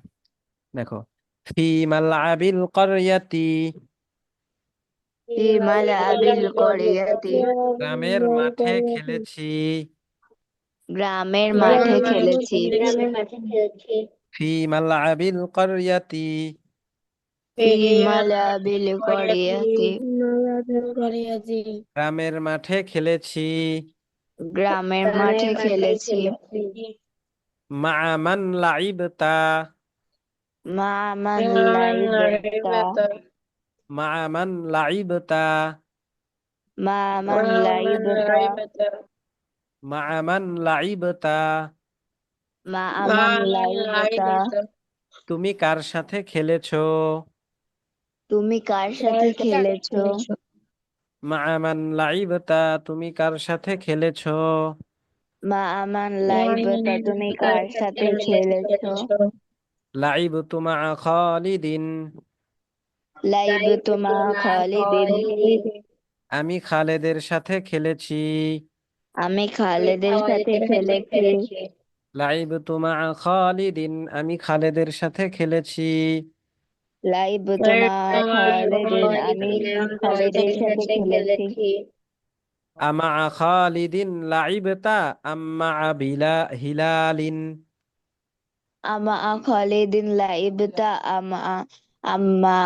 দেখো, ফি মালআবিল ক্বরিয়াতি, ফি মালআবিল করিয়াতি, গ্রামের মাঠে খেলেছি। গ্রামের মাঠে খেলেছি। গ্রামের মাঠে খেলেছি। ফি মালআবিল ক্বরিয়াতি, ফি মালআবিল করিয়াতি, গ্রামের মাঠে খেলেছি। গ্রামের গ্রামের মাঠে মাঠে খেলেছি। খেলেছি। মা'a মান লাইবতা, মা মান লাইবতা, মা'a মান লাইবতা, মা মান লাইবতা, মা'a মান লাইবতা। মা আমান লাইবতা। তুমি কার সাথে খেলেছো? তুমি কার সাথে খেলেছো? মা'a মান লাইবতা, তুমি কার সাথে খেলেছো? মা আমান লাইবতা, তুমি কার সাথে খেলেছো? লাইবতু মা'a খালিদিন, লাইবতু মা খালিদিন, আমি খালেদের সাথে খেলেছি। আমি খালেদের সাথে খেলেছি। লাইবতু মা'a খালিদিন, আমি খালেদের সাথে খেলেছি। লাইবতু মা খালিদিন, আমি খালেদের সাথে খেলেছি। আমা'a খালিদিন লাইবতা আম্মা'a হিলালিন, আমা খালিদিন লাইবতা আমা আম্মা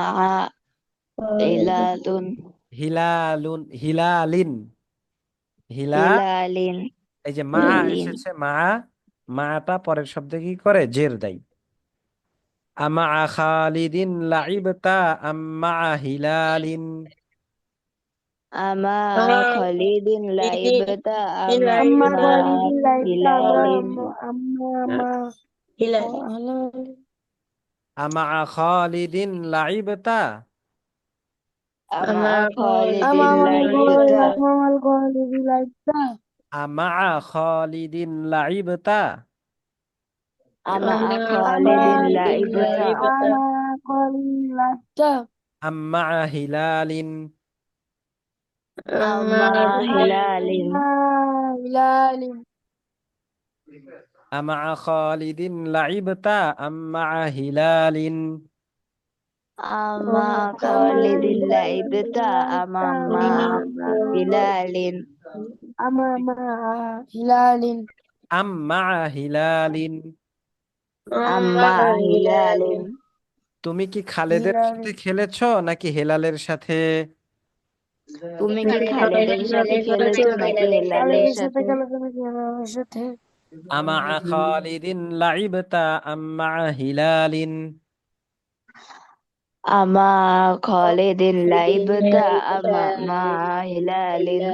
ইলাদুন হিলালিন। হিলা, হিলালিন। এই যে মা এসেছে, মাটা পরের শব্দে কি করে? জের দেয়। আমা'a খালিদিন লাইবতা আম্মা'a হিলালিন, আমা খালিদিন লাইবতা আমা أما মা خالد لا হিলালিন। أما আমা'a খালিদিন লাইবতা, আমা খালিদিন أما লাইবতা, الخالد لا আমা'a খালিদিন লাইবতা, আমা أما খালিদিন লাইবতা, أما خالد لا আম্মা'a হিলালিন, আমা হিলালিন। هلال আমা'a খালিদিন লাইবতা আম্মা'a হিলালিন। আমা খালিদিন লাইবতা আমা মা হিলালিন। أما هلال আম্মা'a হিলালিন। আম্মা হিলালিন। তুমি কি খালেদের সাথে খেলেছো নাকি হেলালের সাথে? তুমি কি খালেদের সাথে খেলেছো নাকি হেলালের এর সাথে সাথে? খেলা তুমি এর সাথে আমা'a খালিদিন লাইবতা আম্মা'a হিলালিন, আমা খালিদিন লাইবতা আমা মা হিলালিন।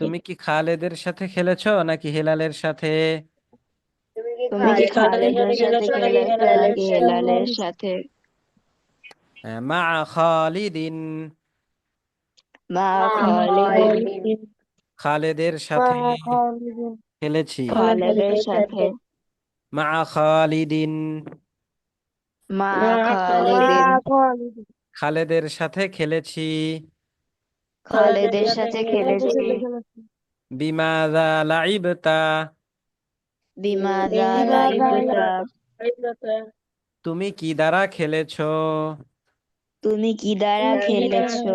তুমি কি খালেদের সাথে খেলেছো নাকি হেলালের সাথে? তুমি কি খালেদের সাথে খেলেছো নাকি হেলালের সাথে? মা'a খালিদিন, মা খালিদিন, খালেদের মা সাথে খালিদিন খেলেছি। খালেদের সাথে। মা'a খালিদিন, মা মা খালিদিন, খালিদিন খালেদের সাথে খেলেছি। খালেদের সাথে এর খেলেছি। সাথে খেলেছি বিমাযা লাইবতা, বিমাযা বিমা লাইবতা, তুমি কি দ্বারা খেলেছো? তুমি কি দ্বারা খেলেছো?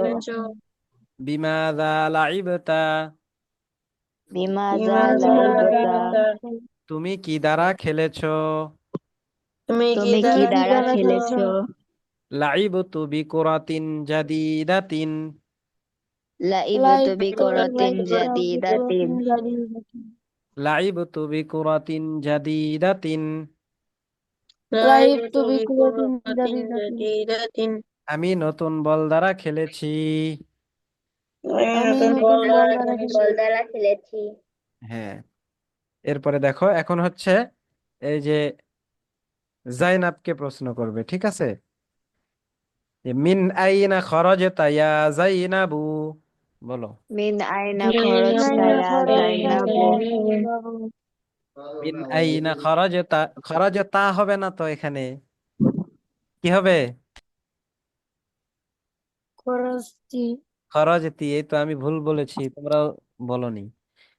বিমাযা লাইবতা, বিমাযা বিমা লাইবতা, তুমি কি দ্বারা খেলেছো? তুমি কি তুমি কি দ্বারা দ্বারা খেলেছো খেলেছো? লাইবতু বিকুরাতিন জাদিদাতিন, লাইবতু বিকুরাতিন জাদিদাতিন, লাইবতু বিকুরাতিন জাদিদাতিন, লাইভটো বিকুরাতিন জাদিদাতিন আমি নতুন বল দ্বারা খেলেছি। আমি নতুন বল দ্বারা বল খেলেছি দ্বারা খেলেছি। হ্যাঁ, এরপরে দেখো, এখন হচ্ছে এই যে জাইনাবকে প্রশ্ন করবে, ঠিক আছে? যে মিন আইনা খরজতা ইয়া জাইনাবু, বলো। মিন আইনা খরজতা ইয়া জাইনাবু। মিন আইনা খরাজতা, খরাজতা হবে না তো এখানে, কি হবে? খরজতি, এই তো আমি ভুল বলেছি, তোমরাও বলনি।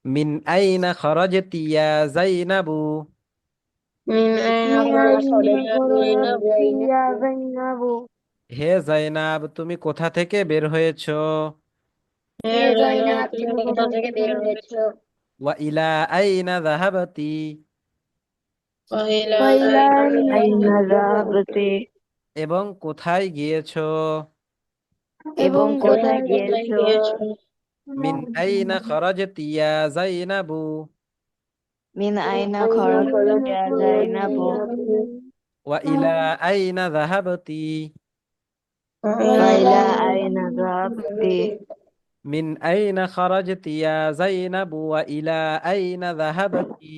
মিন আইনা খরজতি ইয়া জাইনাবু। من أين خرجت يا زينب؟ হে জাইনাব, তুমি কোথা থেকে বের হয়েছো? হে يا জয়নাব, زينب তুমি কোথা থেকে বের হয়েছো? ওয়া ইলা আইনা যাহাবতি, وإلى আইনা أين যাহাবতি, এবং কোথায় গিয়েছো? এবং কোথায় কোথায় গিয়েছো? গিয়েছো? মিন আইনা খরজতি ইয়া জাইনাবু। মিন আইনা আইনা খরজতা ইয়া খরজতি ইয়া জাইনাবু। জাইনাবু। ওয়া ইলা আইনা যাহাবতি, ওয়া وإلى ইলা আইনা যাহাবতি, মিন আইনা খরজতি ইয়া জাইনাবু ওয়া ইলা আইনা যাহাবতি।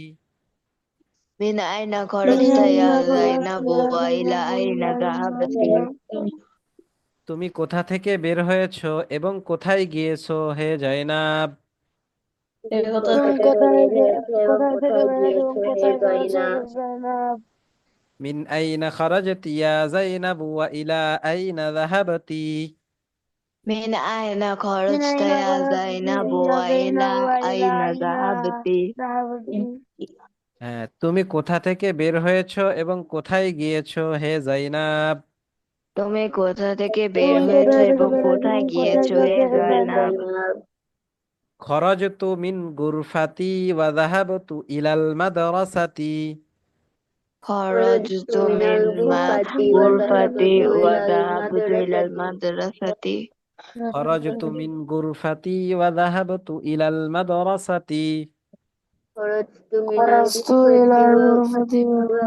মিন আইনা খরজতা ইয়া জাইনাবু ওয়া ইলা আইনা যাহাবতি। তুমি কোথা থেকে বের হয়েছো এবং কোথায় গিয়েছো হে জাইনাব? কোথা থেকে বের হয়েছো এবং কোথায় গিয়েছো হে জয়নাব? মিন আইনা খরজতি ইয়া জাইনাবু ওয়া ইলা আইনা যাহাবতি। মিন আইনা খরজতা ইয়া জাইনাবু ওয়া ইলা আইনা যাহাবতি। হ্যাঁ, তুমি কোথা থেকে বের হয়েছো এবং কোথায় গিয়েছো হে জাইনাব? তুমি কোথা থেকে বের হয়েছো এবং কোথায় গিয়েছো হে জয়নাব? জয়নাব। খরজতু মিন গুরফাতি ওয়া যাহাবতু ইলাল মাদ্রাসাতি। খরজতু খরজতু মিনাল মিন গুরফাতি ওয়া গুরফাতি যাহাবতু ওয়া ইলাল যাহাবতু ইলাল মাদ্রাসাতি। মাদ্রাসাতি। খরজতু মিন গুরফাতি ওয়া যাহাবতু ইলাল মাদ্রাসাতি। খরজতু মিনাল গুরফাতি ওয়া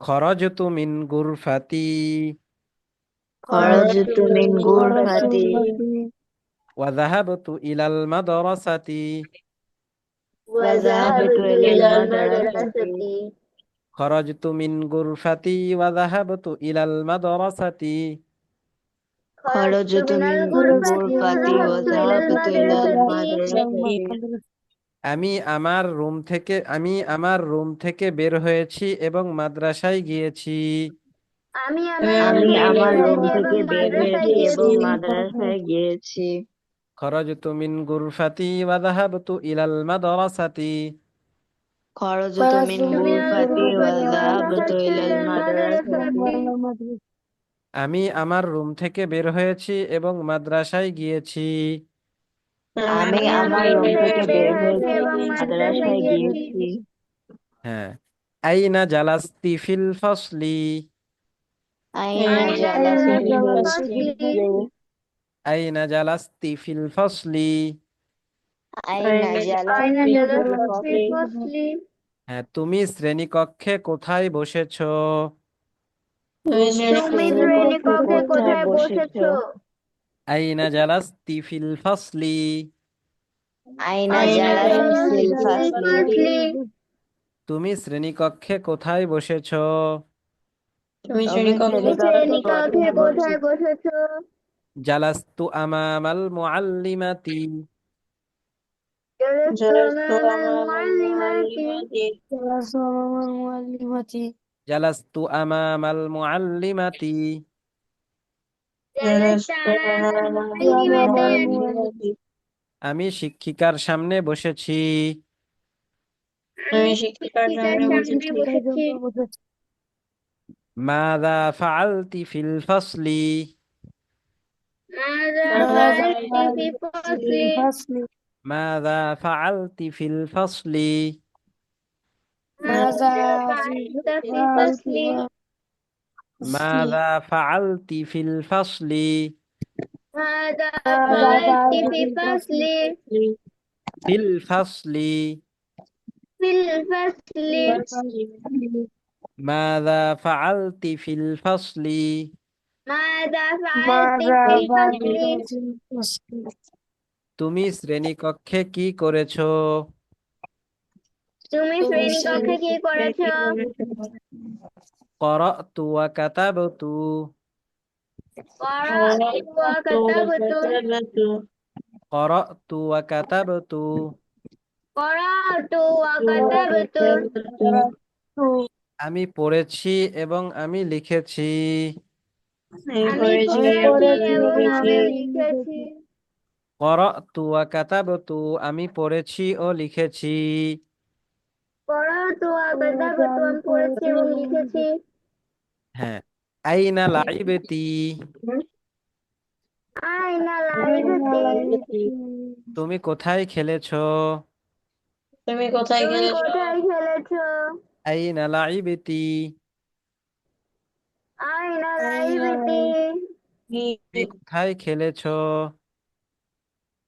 খরজতু মিন গুরফাতি খরজতু খরজতু মিন মিন গুরফাতি গুরফাতি ওয়া যাহাবতু ইলাল মাদ্রাসাতি। ওয়া ওয়া যাহাবতু যাহাবতু ইলাল ইলাল মাদ্রাসাতি। মাদ্রাসাতি। খরজতু মিন গুরফাতি ওয়া যাহাবতু ইলাল মাদ্রাসাতি। খরজতু খরজতু মিনাল মিন গুরফাতি ওয়া গুরফাতি ওয়া যাহাবতু ইলাল যাহাবতু ইলাল মাদ্রাসাতি। মাদ্রাসাতি। আমি আমার রুম থেকে বের হয়েছি এবং মাদ্রাসায় গিয়েছি। আমি আমার রুম আমি থেকে বের আমার রুম হয়েছি এবং থেকে বের মাদ্রাসায় হয়েছি এবং গিয়েছি। মাদ্রাসায় গিয়েছি। খরজতু মিন গুরফাতি ওয়া যাহাবতু ইলাল মাদ্রাসাতি। খরজতু মিন খরজতু মিনাল গুরফাতি ওয়া গুরফাতি ওয়া যাহাবতু যাহাবতু ইলাল ইলাল মাদ্রাসাতি। মাদ্রাসাতি। আমি আমার রুম থেকে বের হয়েছি এবং মাদ্রাসায় গিয়েছি। আমি আমি আমার আমার রুম রুম থেকে থেকে বের বের হয়েছি হয়েছি এবং এবং মাদ্রাসায় মাদ্রাসায় গিয়েছি। গিয়েছি। হ্যাঁ, আইনা জালাস্তি ফিল ফসলি। আইনা আইনা জালাসতি জালাসতি ফিল ফাসলি। ফসলি। আইনা জালাস্তি ফিল ফসলি। আইনা আইনা জালাসতি ফিল জালাসতি ফিল ফসলি। ফাসলি। হ্যাঁ, তুমি শ্রেণীকক্ষে কোথায় বসেছো? তুমি তুমি শ্রেণীকক্ষে শ্রেণীকক্ষে কোথায় কোথায় বসেছো? বসেছো? আইনা জালাস্তি ফিল ফসলি। আইনা আইনা জালাসতি ফিল জালাসতি ফিল ফসলি। ফাসলি। তুমি শ্রেণীকক্ষে কোথায় বসেছো? তুমি তুমি শ্রেণীকক্ষে শ্রেণীকক্ষে কোথায় কোথায় বসেছো? বসেছো? জালাস্তু আমামাল মুআল্লিমাতি। جلست أمام المعلمات. জালাস্তু আমামাল মুআল্লিমাতি। جلست أمام المعلمات. আমি শিক্ষিকার সামনে বসেছি। আমি শিক্ষিকার সামনে বসেছি। মাযা ফাআলতি ফিল ফসলি। ماذا فعلت في الفصل؟ মাযা ফাআলতি ফিল ফসলি। ماذا فعلت في الفصل؟ মাযা ফাআলতি ফিল ফসলি। ماذا فعلت في الفصل؟ ফিল ফসলি। في الفصل. মাযা ফাআলতি ফিল ফসলি। ماذا فعلت في الفصل؟ তুমি শ্রেণীকক্ষে কি করেছো? তুমি শ্রেণীকক্ষে কি করেছো? قرأت وكتبت. قرأت وكتبت قرأت وكتبت قرأت وكتبت আমি পড়েছি এবং আমি লিখেছি। আমি পড়েছি এবং আমি লিখেছি قرأت وكتبت আমি পড়েছি ও লিখেছি। قرأت وكتبت আমি পড়েছি এবং লিখেছি হ্যাঁ। আইনা লাইবতি আইনা লাইবতি তুমি কোথায় খেলেছো? তুমি কোথায় খেলেছো আইনা লাইবতি আইনা লাইবতি তুমি কোথায় খেলেছো?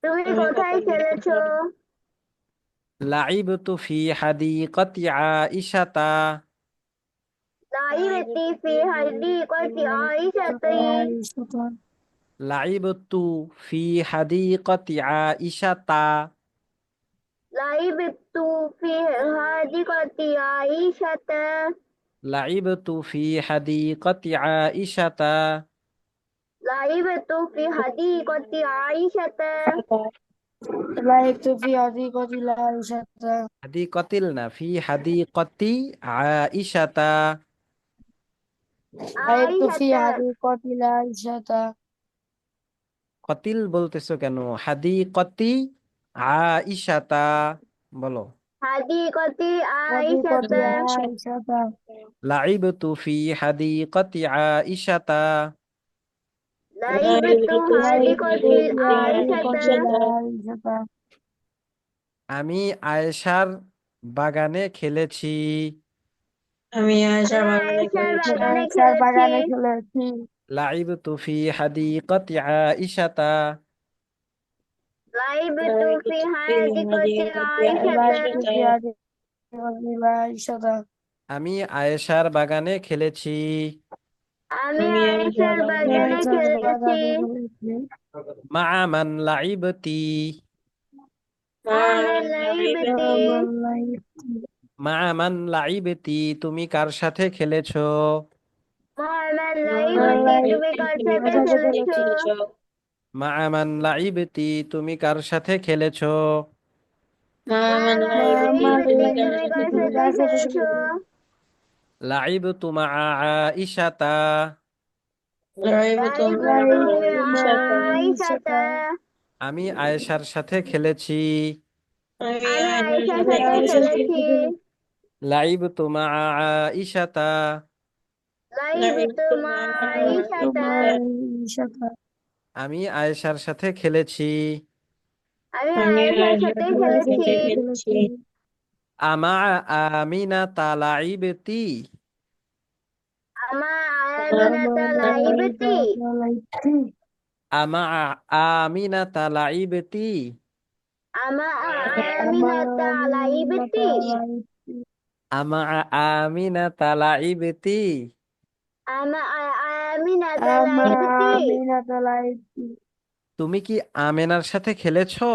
তুমি কোথায় খেলেছো লাইবতু ফি হাদিকাতি আইশাতা লাইবতি ফি হাদিকাতি আইশাতি লাইবতু ফি হাদিকাতি আইশাতা লাইবতু ফি হাদিকাতি আইশাতা লাইবতু ফি হাদিকাতি আইশাতা লাইবতু ফি হাদিকাতি আইশাতা لعبت في حديقة العائشة হাদিকাতিল না ফি হাদিকাতি আইশাতা لعبت في আইশাতা حديقة العائشة কতিল বলতেছো কেন? হাদিকাতি আইশাতা বলো। হাদিকাতি حديقة আইশাতা عائشة লাইবতু ফি হাদিকাতি আইশাতা লাইবতু لعبت হাদিকাতি في আইশাতা حديقة العائشة আমি আয়েশার বাগানে খেলেছি। আমি আয়েশার বাগানে চার খেলেছি বাগানে খেলেছি লাইবতু ফি হাদিকাতি আইশাতা লাইবতু ফি হাদিকাতি আইশাতা لعبت في حديقة العائشة আমি আয়েশার বাগানে খেলেছি। আমি আয়েশার বাগানে চার খেলেছি বাগানে খেলেছি মা মান লাইবতি আমি লাইবতি আমার লাইফ মা মান লাইবতি তুমি কার সাথে খেলেছো? মোহাম্মদ আমার লাইবতি লাইফ তুমি কার সাথে সাথে খেলেছো খেলেছি মা মান লাইবতি তুমি কার সাথে খেলেছো? মোহাম্মদ আমার লাইবতি লাইফ তুমি কার তুমি সাথে কার সাথে খেলেছো খেলেছি লাইবতু মা আইশাতা লাইবতু লাইফ আইশাতা আমি আয়েশার সাথে খেলেছি। আমি আয়েশার আমি সাথে আয়েশার সাথে খেলেছি খেলেছি লাইবতু মা আইশাতা লাইবতু আইশাতা তোমার সাথে আমি আয়েশার সাথে খেলেছি। আমি আয়েশার সাথে খেলেছি খেলেছি আমা আমিনাতা লাইবতি আমার আমার আয়ামিনাতা লাইবতি লাইফ আমা আমিনাতা লাইবতি আমার আয়ামিনাতা আমার লাইবতি লাইফ আমা আমিনাতা লাইবতি আমার আয়ামিনাতা আমার লাইবতি আমিনাতা লাইফ তুমি কি আমেনার সাথে খেলেছো?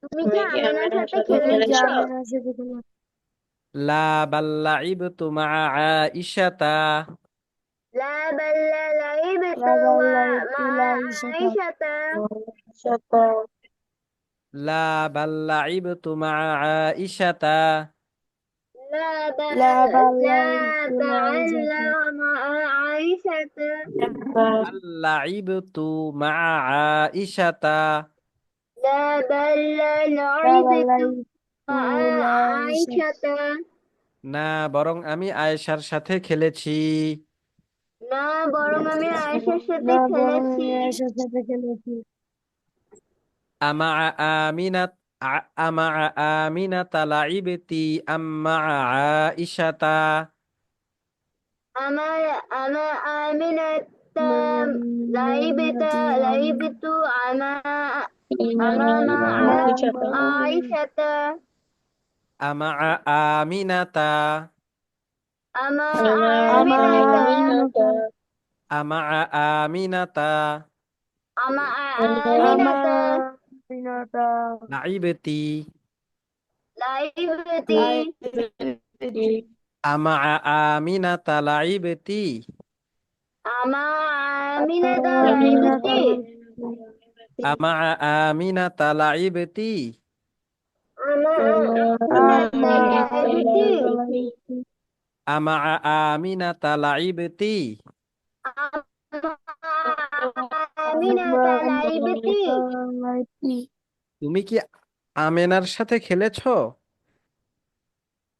তুমি কি আমিনার সাথে তুমি কি খেলেছো আমিনার সাথে খেলেছি লা বাল লাইবতু মা আইশাতা لا بل لعبت লাগাল লাইফ مع লাইশাতা عائشة লা বাল লাইবতু মা আইশাতা لا بل লাগাল لا লাইফ بعل লাইশাতা مع عائشة বাল লাইবতু মা আইশাতা لا بل লাগাল لعبت লাইফ مع লাইশাতা عائشة না, বরং আমি আয়েশার সাথে খেলেছি। না বরং আমি আয়েশার সাথে না বরং খেলেছি আমি আয়েশার সাথে খেলেছি আমা আমিনাত আমা আমিনাতা লাইবতি আম্মা আইশাতা আমার আমার আমিনাত لعبت মামিনাতি لعبت أمام عائشة আমা আমিনাতা أما আমার آمنة আমা আমিনাতা أما আমার آمنة আমিনাতা লাইবতি لعبتي লাইফ আমা আমিনাতা লাইবতি أما آمنة آمنة لعبتي আমা আমিনাতা লাইবতি أما آمنة لعبتي আমা আমিনাতা লাইবতি أما آمنة لعبتي তুমি কি আমেনার সাথে খেলেছো?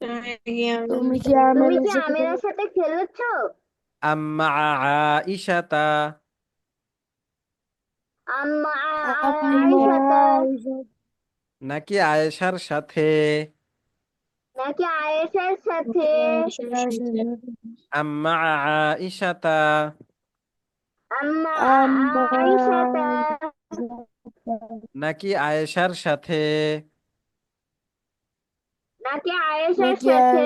তুমি কি তুমি আমের কি সাথে আমিরের সাথে খেলেছো আম্মা আইসাতা আম্মা আয়েশাতা আম্মা নাকি আয়েশার সাথে? নাকি আয়েশার সাথে আম্মা আইসাতা আম্মা আম্মা আয়েশাতা নাকি আয়েশার সাথে? নাকি আয়েশার নাকি সাথে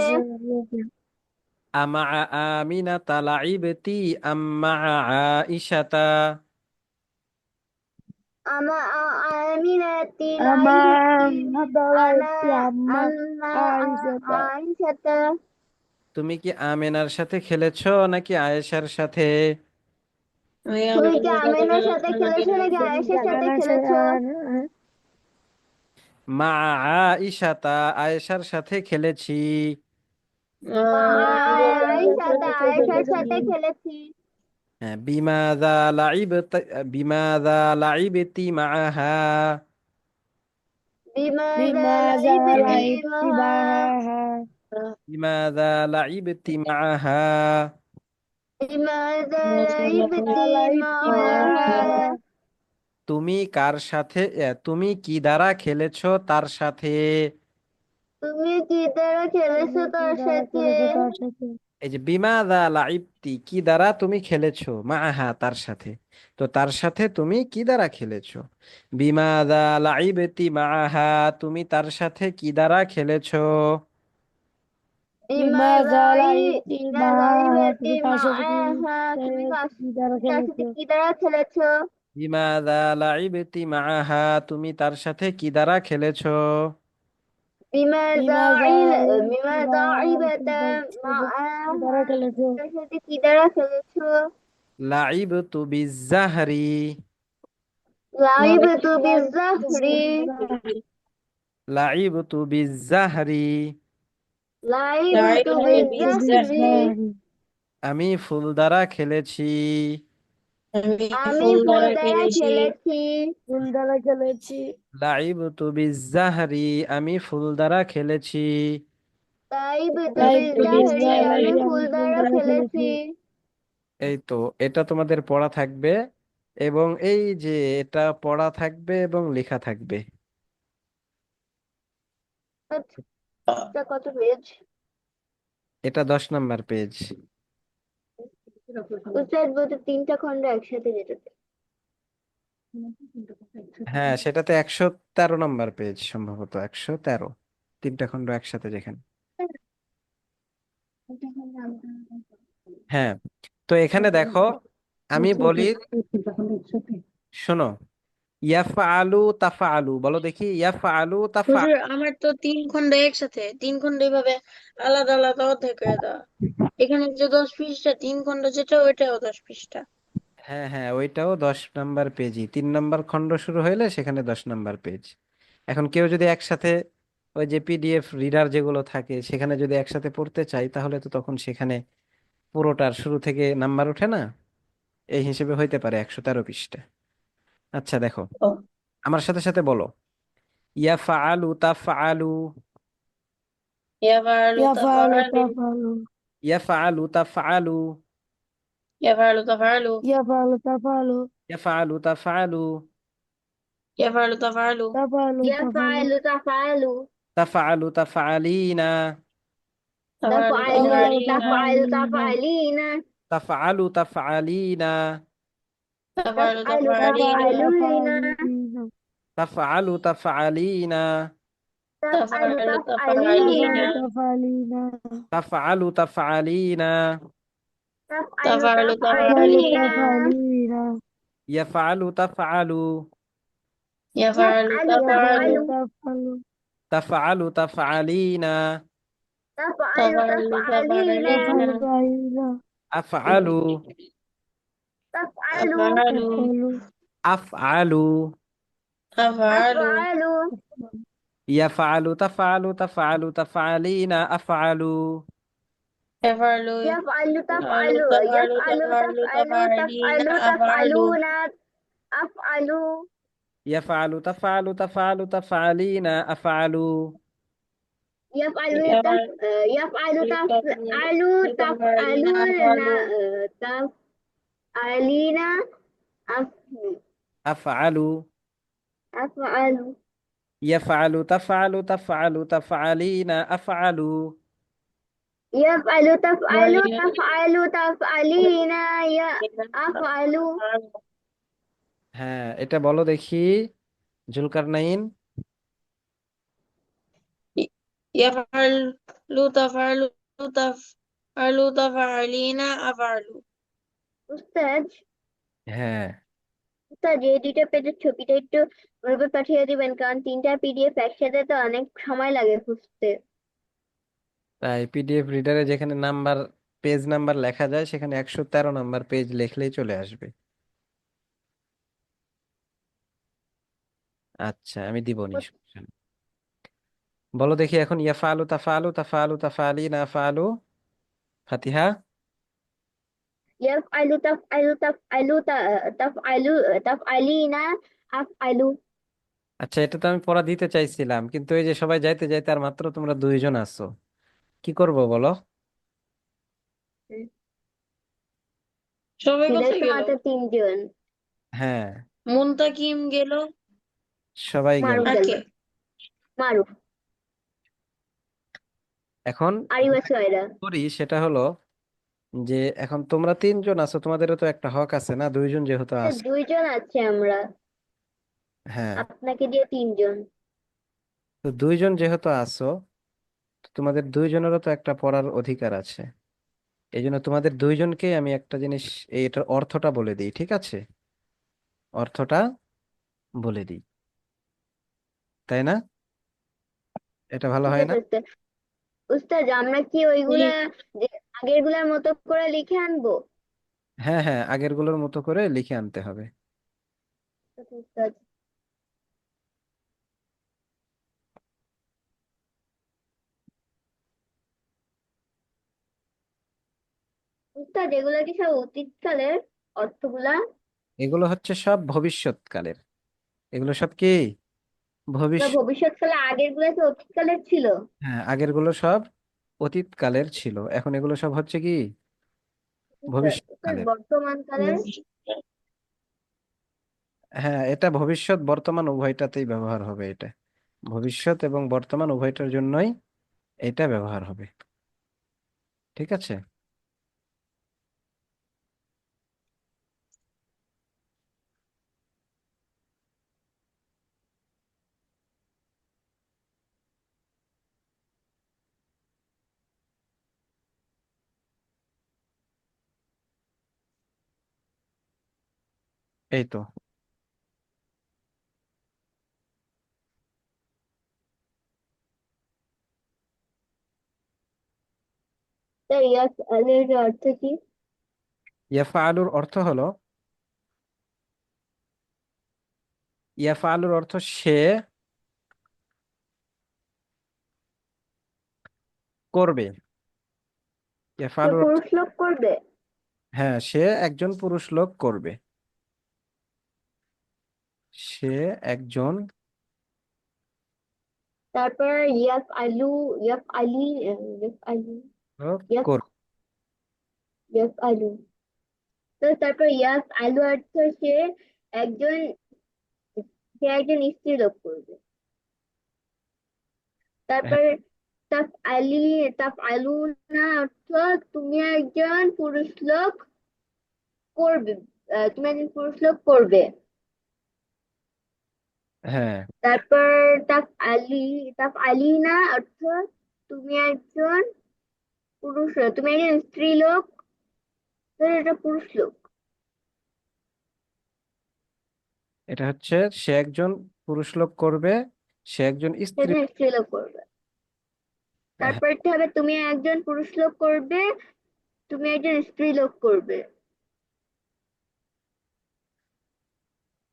আমা আমিনাতা লাইবতি আম্মা আইসাতা আম্মা আমিনাতি আমার লাইবতি আনা দাঁড়াইছি আম্মা আম্মা আয়েশাতা আয়েশাতা তুমি কি আমেনার সাথে খেলেছো নাকি আয়েশার সাথে? তুমি কি আমিনার সাথে খেলেছো নাকি আয়েশার সাথে খেলেছো মা আইসাতা আয়েশার সাথে খেলেছি। মা আয়েশাতা আয়েশার সাথে খেলেছি হ্যাঁ, বিমাদা লাইবতি মাআহা বিমাযা বিমাযা লাইবতি লাইবতি মাহা মাহা বিমাদা লাইবতি মাআহা বিমাযা লাইবতি লাইবতি মাহা মাহা তুমি কি দ্বারা খেলেছো তার সাথে? তুমি কি দ্বারা খেলেছো তুমি কি তার দ্বারা সাথে খেলেছো তার সাথে এই যে বিমাদা লাইবতি কি দ্বারা তুমি খেলেছো মাআহা তার সাথে, তো তার সাথে তুমি কি দ্বারা খেলেছো? বিমাদা লাইবতি মাআহা তুমি তার সাথে কি দ্বারা খেলেছো? বিমাযা লাইবতি মাহা লাইবতি তুমি তার সাথে মাহা তুমি কি দ্বারা তার সাথে খেলেছো কি দ্বারা খেলেছো বিমাদা লাইবতি মাআহা তুমি তার সাথে কি দ্বারা খেলেছো? বিমাযা বিমাযা বিমাযা তুমি ইবাতা তার সাথে মাহা কি দ্বারা খেলেছো তার সাথে কি দ্বারা খেলেছো লাইবতু বিজ্জাহরি লাইবতু বিজ্জাহরি লাইবতু বিজ্জাহরি লাইবতু লাইবতু বিজ্জাহরি বিজ্জাহরি আমি ফুল দ্বারা খেলেছি। আমি ফুল দ্বারা খেলেছি ফুল দ্বারা খেলেছি লাইবতু বিজ্জাহরি আমি ফুল দ্বারা খেলেছি। লাইবতু লাইবতু বিজ্জাহরি বিজ্জাহরি আমি আমি ফুল ফুল দ্বারা দ্বারা খেলেছি খেলেছি এই তো, এটা তোমাদের পড়া থাকবে, এবং এই যে এটা পড়া থাকবে এবং লেখা থাকবে। আচ্ছা কত পেজ এটা 10 নম্বর পেজ। উস্তাদ বলতে তিনটা খন্ড একসাথে যেটাতে হ্যাঁ, সেটাতে 113 নম্বর পেজ, সম্ভবত 113, 3টা খণ্ড একসাথে যেখানে। হ্যাঁ, তো এখানে দেখো, আমি বলি, শোনো, ইয়াফআলু তাফআলু বলো দেখি, ইয়াফআলু হুজুর তাফআলু। আমার তো 3 খন্ড একসাথে 3 খন্ড এইভাবে আলাদা আলাদা অধ্যায় করে দেওয়া এখানে যে 10 পৃষ্ঠা 3 খন্ড যেটা ওইটাও 10 পৃষ্ঠা হ্যাঁ হ্যাঁ, ওইটাও 10 নম্বর পেজই, 3 নম্বর খণ্ড শুরু হইলে সেখানে 10 নম্বর পেজ। এখন কেউ যদি একসাথে ওই যে পিডিএফ রিডার যেগুলো থাকে সেখানে যদি একসাথে পড়তে চাই, তাহলে তো তখন সেখানে পুরোটার শুরু থেকে নাম্বার ওঠে না, এই হিসেবে হইতে পারে 113 পৃষ্ঠা। আচ্ছা দেখো, ও আমার সাথে সাথে বলো, ইয়াফআলু তাফআলু, ইয়াফআলু ইয়াফআলু তাফআলু তাফআলু ইয়াফআলু তাফআলু, ইয়াফআলু তাফআলু ইয়াফআলু তাফআলু ইয়াফআলু তাফআলু, ইয়াফআলু তাফআলু তাফআলু তাফআলু ইয়াফআলু তাফআলু তাফআলু তাফআলিনা, তাফআলু তাফআলু তাফআলু তাফআলিনা তাফআলু তাফআলিনা তাফআলিনা তাফআলু তাফআলিনা, তাফআলু তাফআলু তাফআলু তাফআলিনা তাফআলুনা তাফআলিনা তাফআলু তাফআলিনা, তাফআলু তাফআলু তাফআলিনা তাফআলিনা তাফআলিনা তাফআলু তাফআলিনা, তাফআলু তাফআলু তাফআলু তাফআলিনা তাফআলিনা ইয়াফআলু তাফআলু, ইয়াফআলু ইয়াফআলু তাফআলু তাফআলু তাফআলু তাফআলিনা, তাফআলু তাফআলু তাফআলিনা তাফআলিনা তাফআলু তাফআলিনা আফআলু, تفعلوا أفعلوا আফআলু أفعلوا أفعلوا ইয়াফআলু তাফআলু তাফআলু তাফআলিনা আফআলু يفعلوا يفعل تفعلوا تفعلوا تفعلوا يفعل تفعلوا تفعلوا تفعلين تفعلوا أفعلوا تفعلون أفعلوا ইয়াফআলু তাফআলু তাফআলু তাফআলিনা আফআলু يفعل يفعل يفعل تفعل تفعلين تفعلون أفعلوا تفعلين আফআলু أفعل ইয়াফআলু তাফআলু তাফআলু তাফআলিনা আফআলু يفعل تفعل تفعل تفعلين أفعل হ্যাঁ, এটা বলো দেখি জুলকারনাইন। يفعل تفعلوا تفعلوا تفعلين أفعلوا উস্তাদ হ্যাঁ, উস্তাদ এই দুইটা পেজের ছবিটা একটু গ্রুপে পাঠিয়ে দিবেন, কারণ তিনটা পিডিএফ একসাথে তো অনেক সময় লাগে খুঁজতে। তাই পিডিএফ রিডারে যেখানে নাম্বার পেজ নাম্বার লেখা যায় সেখানে 113 নাম্বার পেজ লিখলেই চলে আসবে। আচ্ছা, আমি দিব নি, সমস্যা নেই। বলো দেখি এখন ইয়াফআলু তাফআলু তাফআলু তাফআলিনা আফআলু ফাতিহা। يفعل تفعل تفعل تفعل تفعلين أفعل আচ্ছা, এটা তো আমি পড়া দিতে চাইছিলাম, কিন্তু এই যে সবাই যাইতে যাইতে আর মাত্র তোমরা দুইজন আছো, কি করব বলো? সবাই ছিল কোথায় তো গেল? মাত্র তিনজন। হ্যাঁ, মুনতাকিম গেল। সবাই গেল। মারুফ আকে গেল, মারুফ এখন আরিবা সয়রা। করি সেটা হলো যে এখন তোমরা তিনজন আছো, তোমাদেরও তো একটা হক আছে না, দুইজন যেহেতু আছো। দুইজন আছে আমরা, হ্যাঁ, আপনাকে দিয়ে তিনজন। তো দুইজন যেহেতু আছো, তো তোমাদের দুইজনেরও তো একটা পড়ার অধিকার আছে। এই জন্য তোমাদের দুইজনকে আমি একটা জিনিস, এটার অর্থটা বলে দিই, ঠিক আছে? অর্থটা বলে দিই, তাই না? এটা ভালো ঠিক হয় আছে না? উস্তাদ। উস্তাদ আমরা কি ওইগুলা যে আগের গুলার মতো করে লিখে আনবো? হ্যাঁ হ্যাঁ, আগের গুলোর মতো করে লিখে আনতে হবে। উস্তাদ উস্তাদ এগুলা কি সব অতীতকালের অর্থগুলা? এগুলো হচ্ছে সব ভবিষ্যৎকালের, এগুলো সব কি বা ভবিষ্যৎ। ভবিষ্যৎকালে আগের গুলা কি অতীতকালের ছিল? হ্যাঁ, আগের গুলো সব অতীতকালের ছিল, এখন এগুলো সব হচ্ছে কি উস্তাদ উস্তাদ ভবিষ্যৎকালের। বর্তমান কালের? হ্যাঁ, এটা ভবিষ্যৎ বর্তমান উভয়টাতেই ব্যবহার হবে, এটা ভবিষ্যৎ এবং বর্তমান উভয়টার জন্যই এটা ব্যবহার হবে, ঠিক আছে? এই তো। তাই ইয়াস আলের অর্থ কি? ইয়াফআলুর অর্থ হলো, ইয়াফআলুর অর্থ সে করবে। সে ইয়াফআলুর অর্থ, পুরুষ লোক করবে। হ্যাঁ, সে একজন পুরুষ লোক করবে, সে একজন তারপর ইয়াফ আলু, ইয়াফ আলি, ইয়াফ আলু, লোক ইয়াফ করবে। ইয়াফ আলু। তো তারপর ইয়াফ আলু অর্থ সে একজন, সে একজন স্ত্রী লোক করবে। হ্যাঁ, তারপর তাফ আলি, তাফ আলু না অর্থ তুমি একজন পুরুষ লোক করবে, তুমি একজন পুরুষ লোক করবে। হ্যাঁ, তারপর তাফ আলি, তাফ আলি না অর্থ তুমি একজন পুরুষ, তুমি একজন স্ত্রী লোক, ধরো এটা পুরুষ লোক, এটা হচ্ছে সে একজন পুরুষ লোক করবে, সে একজন সে স্ত্রী। একজন স্ত্রী লোক করবে। হ্যাঁ, তারপর এটা হবে তুমি একজন পুরুষ লোক করবে, তুমি একজন স্ত্রী লোক করবে।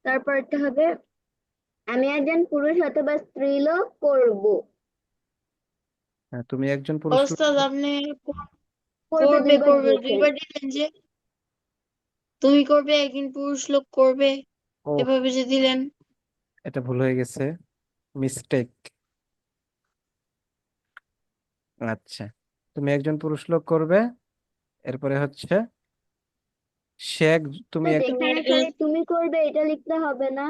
তারপরটা হবে আমি একজন পুরুষ অথবা স্ত্রীলোক করব। হ্যাঁ, তুমি একজন পুরুষ লোক ওস্তাদ আপনি করবে করবে দুইবার করবে দিয়েছেন। দুইবার দিলেন যে, তুমি করবে একজন পুরুষ লোক করবে, ও, এভাবে যে দিলেন। এটা ভুল হয়ে গেছে, মিস্টেক। আচ্ছা, তুমি একজন পুরুষ লোক করবে, এরপরে হচ্ছে সে তুমি তো এক, তুমি এখানে একজন, খালি তুমি করবে এটা লিখতে হবে না?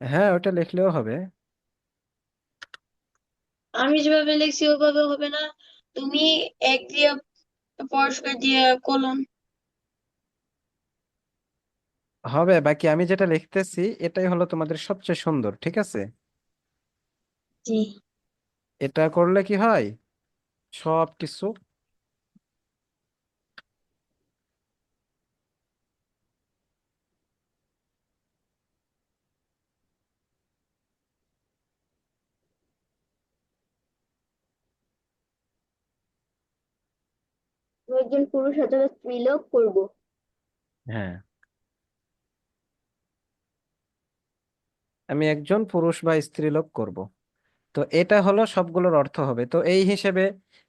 হ্যাঁ ওটা লিখলেও হবে। আমি যেভাবে লিখছি ওভাবে হবে না। তুমি এক দিয়ে পরস্কার দিয়ে কলন। হবে, বাকি আমি যেটা লিখতেছি এটাই হলো তোমাদের সবচেয়ে সুন্দর, ঠিক আছে? জি। এটা করলে কি হয়, সব কিছু আমি একজন পুরুষ অথবা স্ত্রীলোক করব। হ্যাঁ, আমি একজন পুরুষ বা স্ত্রীলোক করব। তো এটা হলো সবগুলোর অর্থ হবে, তো এই হিসেবে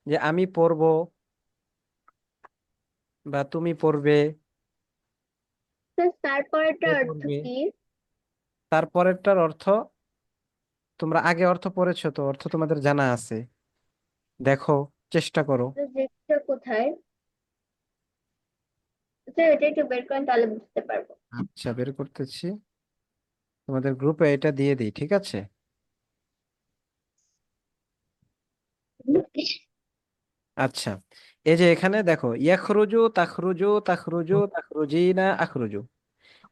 যে আমি পড়ব বা তুমি পড়বে, তো তারপরেটা সে অর্থ পড়বে, কি? তারপরেরটার অর্থ তোমরা আগে অর্থ পড়েছো, তো অর্থ তোমাদের জানা আছে, দেখো, চেষ্টা করো। তো জিনিসটা কোথায়? তো এটা একটু বের করেন তাহলে বুঝতে পারবো। আচ্ছা, বের করতেছি, তোমাদের গ্রুপে এটা দিয়ে দিই, ঠিক আছে? আচ্ছা, এই যে এখানে দেখো, ইয়াখরুজু তাখরুজু তাখরুজু তাখরুজিনা আখরুজু,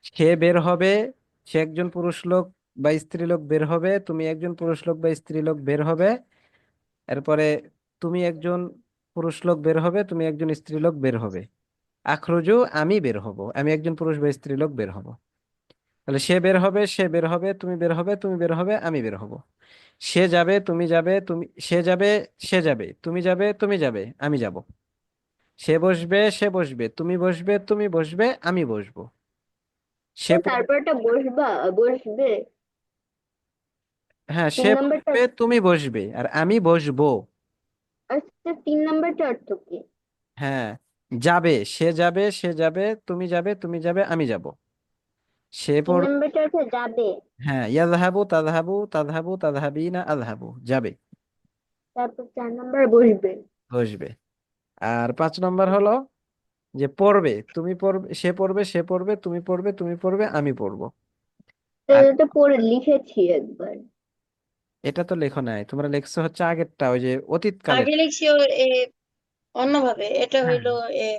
সে বের হবে, সে একজন পুরুষ লোক বা স্ত্রী লোক বের হবে, তুমি একজন পুরুষ লোক বা স্ত্রী লোক বের হবে, এরপরে তুমি একজন পুরুষ লোক বের হবে, তুমি একজন স্ত্রী লোক বের হবে, আখরুজু আমি বের হব, আমি একজন পুরুষ বা স্ত্রী লোক বের হব। তাহলে সে বের হবে, সে বের হবে, তুমি বের হবে, তুমি বের হবে, আমি বের হব। সে যাবে, তুমি যাবে, তুমি, সে যাবে, সে যাবে, তুমি যাবে, তুমি যাবে, আমি যাব। সে বসবে, সে বসবে, তুমি বসবে, তুমি বসবে, আমি বসবো। তো সে পড়বে, তারপরটা বসবে। হ্যাঁ তিন সে নম্বরটা বসবে, তুমি বসবে, আর আমি বসবো। আচ্ছা, 3 নম্বরটা অর্থ কি? হ্যাঁ, যাবে, সে যাবে, সে যাবে, তুমি যাবে, তুমি যাবে, আমি যাব। সে তিন পড়বে, নম্বরটা অর্থ যাবে। হ্যাঁ, ইয়াযহাবু তাযহাবু তাযহাবু তাযহাবিনা আযহাবু, যাবে, তারপর 4 নম্বর বসবে। বসবে। আর 5 নম্বর হলো যে পড়বে, তুমি পড়বে, সে পড়বে, সে পড়বে, তুমি পড়বে, তুমি পড়বে, আমি পড়বো। তো আর এটা তো পড়ে লিখেছি একবার। এটা তো লেখো নাই, তোমরা লেখছো হচ্ছে আগেরটা, ওই যে অতীতকালের। আগে লিখছি অন্যভাবে, এটা হ্যাঁ, হইলো এ।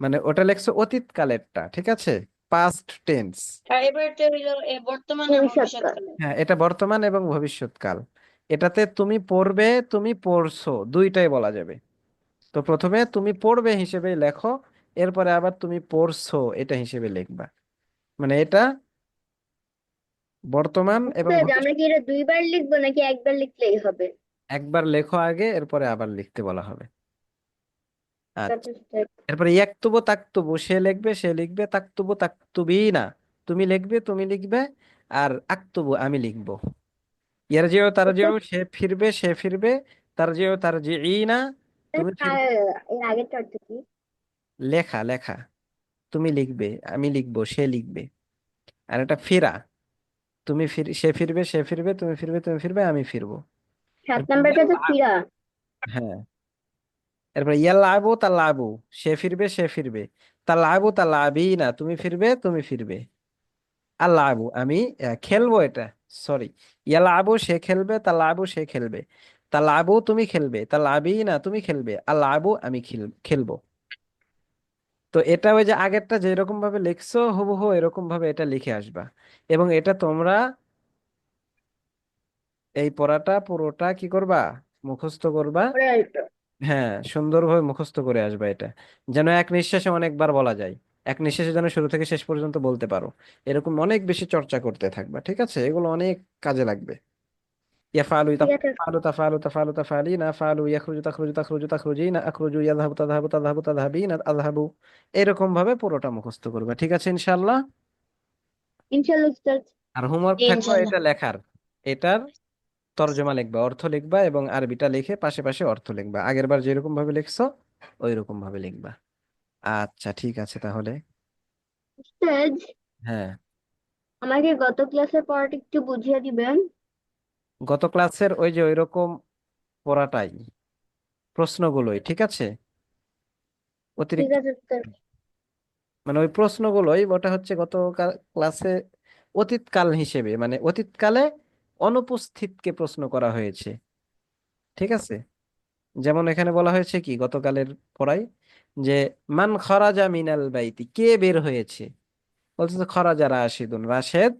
মানে ওটা লেখছো অতীতকালেরটা, ঠিক আছে, পাস্ট টেন্স। আর এবারটা হইলো বর্তমান আর ভবিষ্যৎকাল। ভবিষ্যৎকালে। হ্যাঁ, এটা বর্তমান এবং ভবিষ্যৎকাল। এটাতে তুমি পড়বে, তুমি পড়ছো, দুইটাই বলা যাবে। তো প্রথমে তুমি পড়বে হিসেবে লেখো, এরপরে আবার তুমি পড়ছো এটা হিসেবে লিখবা, মানে এটা বর্তমান এবং তো আমরা ভবিষ্যৎ। কি এটা দুইবার লিখবো নাকি একবার লিখলেই হবে? একবার লেখো আগে, এরপরে আবার লিখতে বলা হবে। আচ্ছা, তারপর start। এরপরে ইয়াকতুবু তাকতুবু, সে লিখবে, সে লিখবে, তাকতুবু তাকতুবি না, তুমি লিখবে, তুমি লিখবে, আর আকতুবু আমি লিখবো। ইয়ারজিউ এটা তারজিউ, সে ফিরবে, সে ফিরবে, তারজিউ তারজিইনা, তুমি ফিরবে। এর আগেরটা অর্থ কি? লেখা, লেখা, তুমি লিখবে, আমি লিখবো, সে লিখবে। আর এটা ফিরা, তুমি সে ফিরবে, সে ফিরবে, তুমি ফিরবে, তুমি ফিরবে, আমি ফিরবো। সাত এরপর নাম্বারটা তো ফিরা। হ্যাঁ, এরপর ইয়ালাবু তালাবু, সে ফিরবে, সে ফিরবে, তালাবু তালাবিনা, তুমি ফিরবে, তুমি ফিরবে, আল্লাহবু আমি খেলবো, এটা সরি, ইয়ালাবু সে খেলবে, তালাবু সে খেলবে, তালাবু তুমি খেলবে, তালাবিনা তুমি খেলবে, আল্লাহবু আমি খেলবো। তো এটা ওই যে আগেরটা যেরকম ভাবে লিখছো হুবহু এরকম ভাবে এটা লিখে আসবা, এবং এটা তোমরা এই পড়াটা পুরোটা কি করবা, মুখস্থ করবা। পরে আসবে। হ্যাঁ, সুন্দরভাবে মুখস্থ করে আসবা এটা, যেন এক নিঃশ্বাসে অনেকবার বলা যায়, এক নিঃশ্বাসে যেন শুরু থেকে শেষ পর্যন্ত বলতে পারো, এরকম অনেক বেশি চর্চা করতে থাকবা, ঠিক আছে? এগুলো অনেক কাজে লাগবে। ইয়াফআলু ঠিক আছে। তাফআলু তাফআলু তাফআলু তাফআলিনা, আফআলু, ইয়াখরুজু তাখরুজু তাখরুজু তাখরুজিনা, আখরুজু, ইয়াযহাবু তাযহাবু তাযহাবু তাযহাবিনা আযহাবু, এরকম ভাবে পুরোটা মুখস্থ করবা, ঠিক আছে ইনশাআল্লাহ? ইনশাল্লাহ উস্তাদ। আর হোমওয়ার্ক জি থাকলো ইনশাল্লাহ। এটা লেখার, এটার তর্জমা লিখবা, অর্থ লিখবা এবং আরবিটা লিখে পাশে পাশে অর্থ লিখবা, আগের বার যেরকম ভাবে লিখছো ওই রকম ভাবে লিখবা। আচ্ছা ঠিক আছে তাহলে। উস্তাদ, হ্যাঁ, আমাকে গত ক্লাসের পড়াটা একটু বুঝিয়ে দিবেন? গত ক্লাসের ওই যে ওই রকম পড়াটাই, প্রশ্নগুলোই, ঠিক আছে? ঠিক অতিরিক্ত আছে উস্তাদ। মানে ওই প্রশ্নগুলোই, ওটা হচ্ছে গত ক্লাসে অতীতকাল হিসেবে, মানে অতীতকালে অনুপস্থিতকে প্রশ্ন করা হয়েছে, ঠিক আছে? যেমন এখানে বলা হয়েছে কি গতকালের পড়াই, যে মান খরাজা মিনাল বাইতি, কে বের হয়েছে? বলছে যে খরাজা রাশেদুন, রাশেদ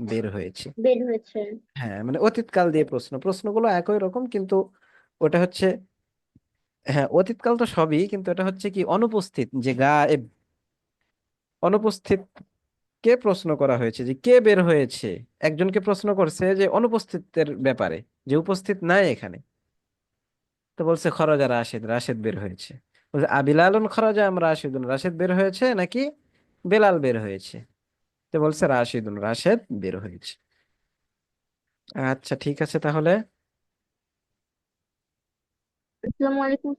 বের হয়েছে। বের হয়েছে। হ্যাঁ, মানে অতীতকাল দিয়ে প্রশ্ন, প্রশ্নগুলো একই রকম কিন্তু ওটা হচ্ছে, হ্যাঁ অতীতকাল তো সবই, কিন্তু এটা হচ্ছে কি অনুপস্থিত, যে গায়েব, অনুপস্থিত কে প্রশ্ন করা হয়েছে, যে কে বের হয়েছে। একজনকে প্রশ্ন করছে যে অনুপস্থিতের ব্যাপারে, যে উপস্থিত নাই এখানে। তো বলছে খরজা রাশেদ, রাশেদ বের হয়েছে। বলছে আবিলালুন খরজা আম রাশেদুন, রাশেদ বের হয়েছে নাকি বেলাল বের হয়েছে? তো বলছে রাশেদুন, রাশেদ বের হয়েছে। আচ্ছা ঠিক আছে তাহলে। আসসালামু আলাইকুম।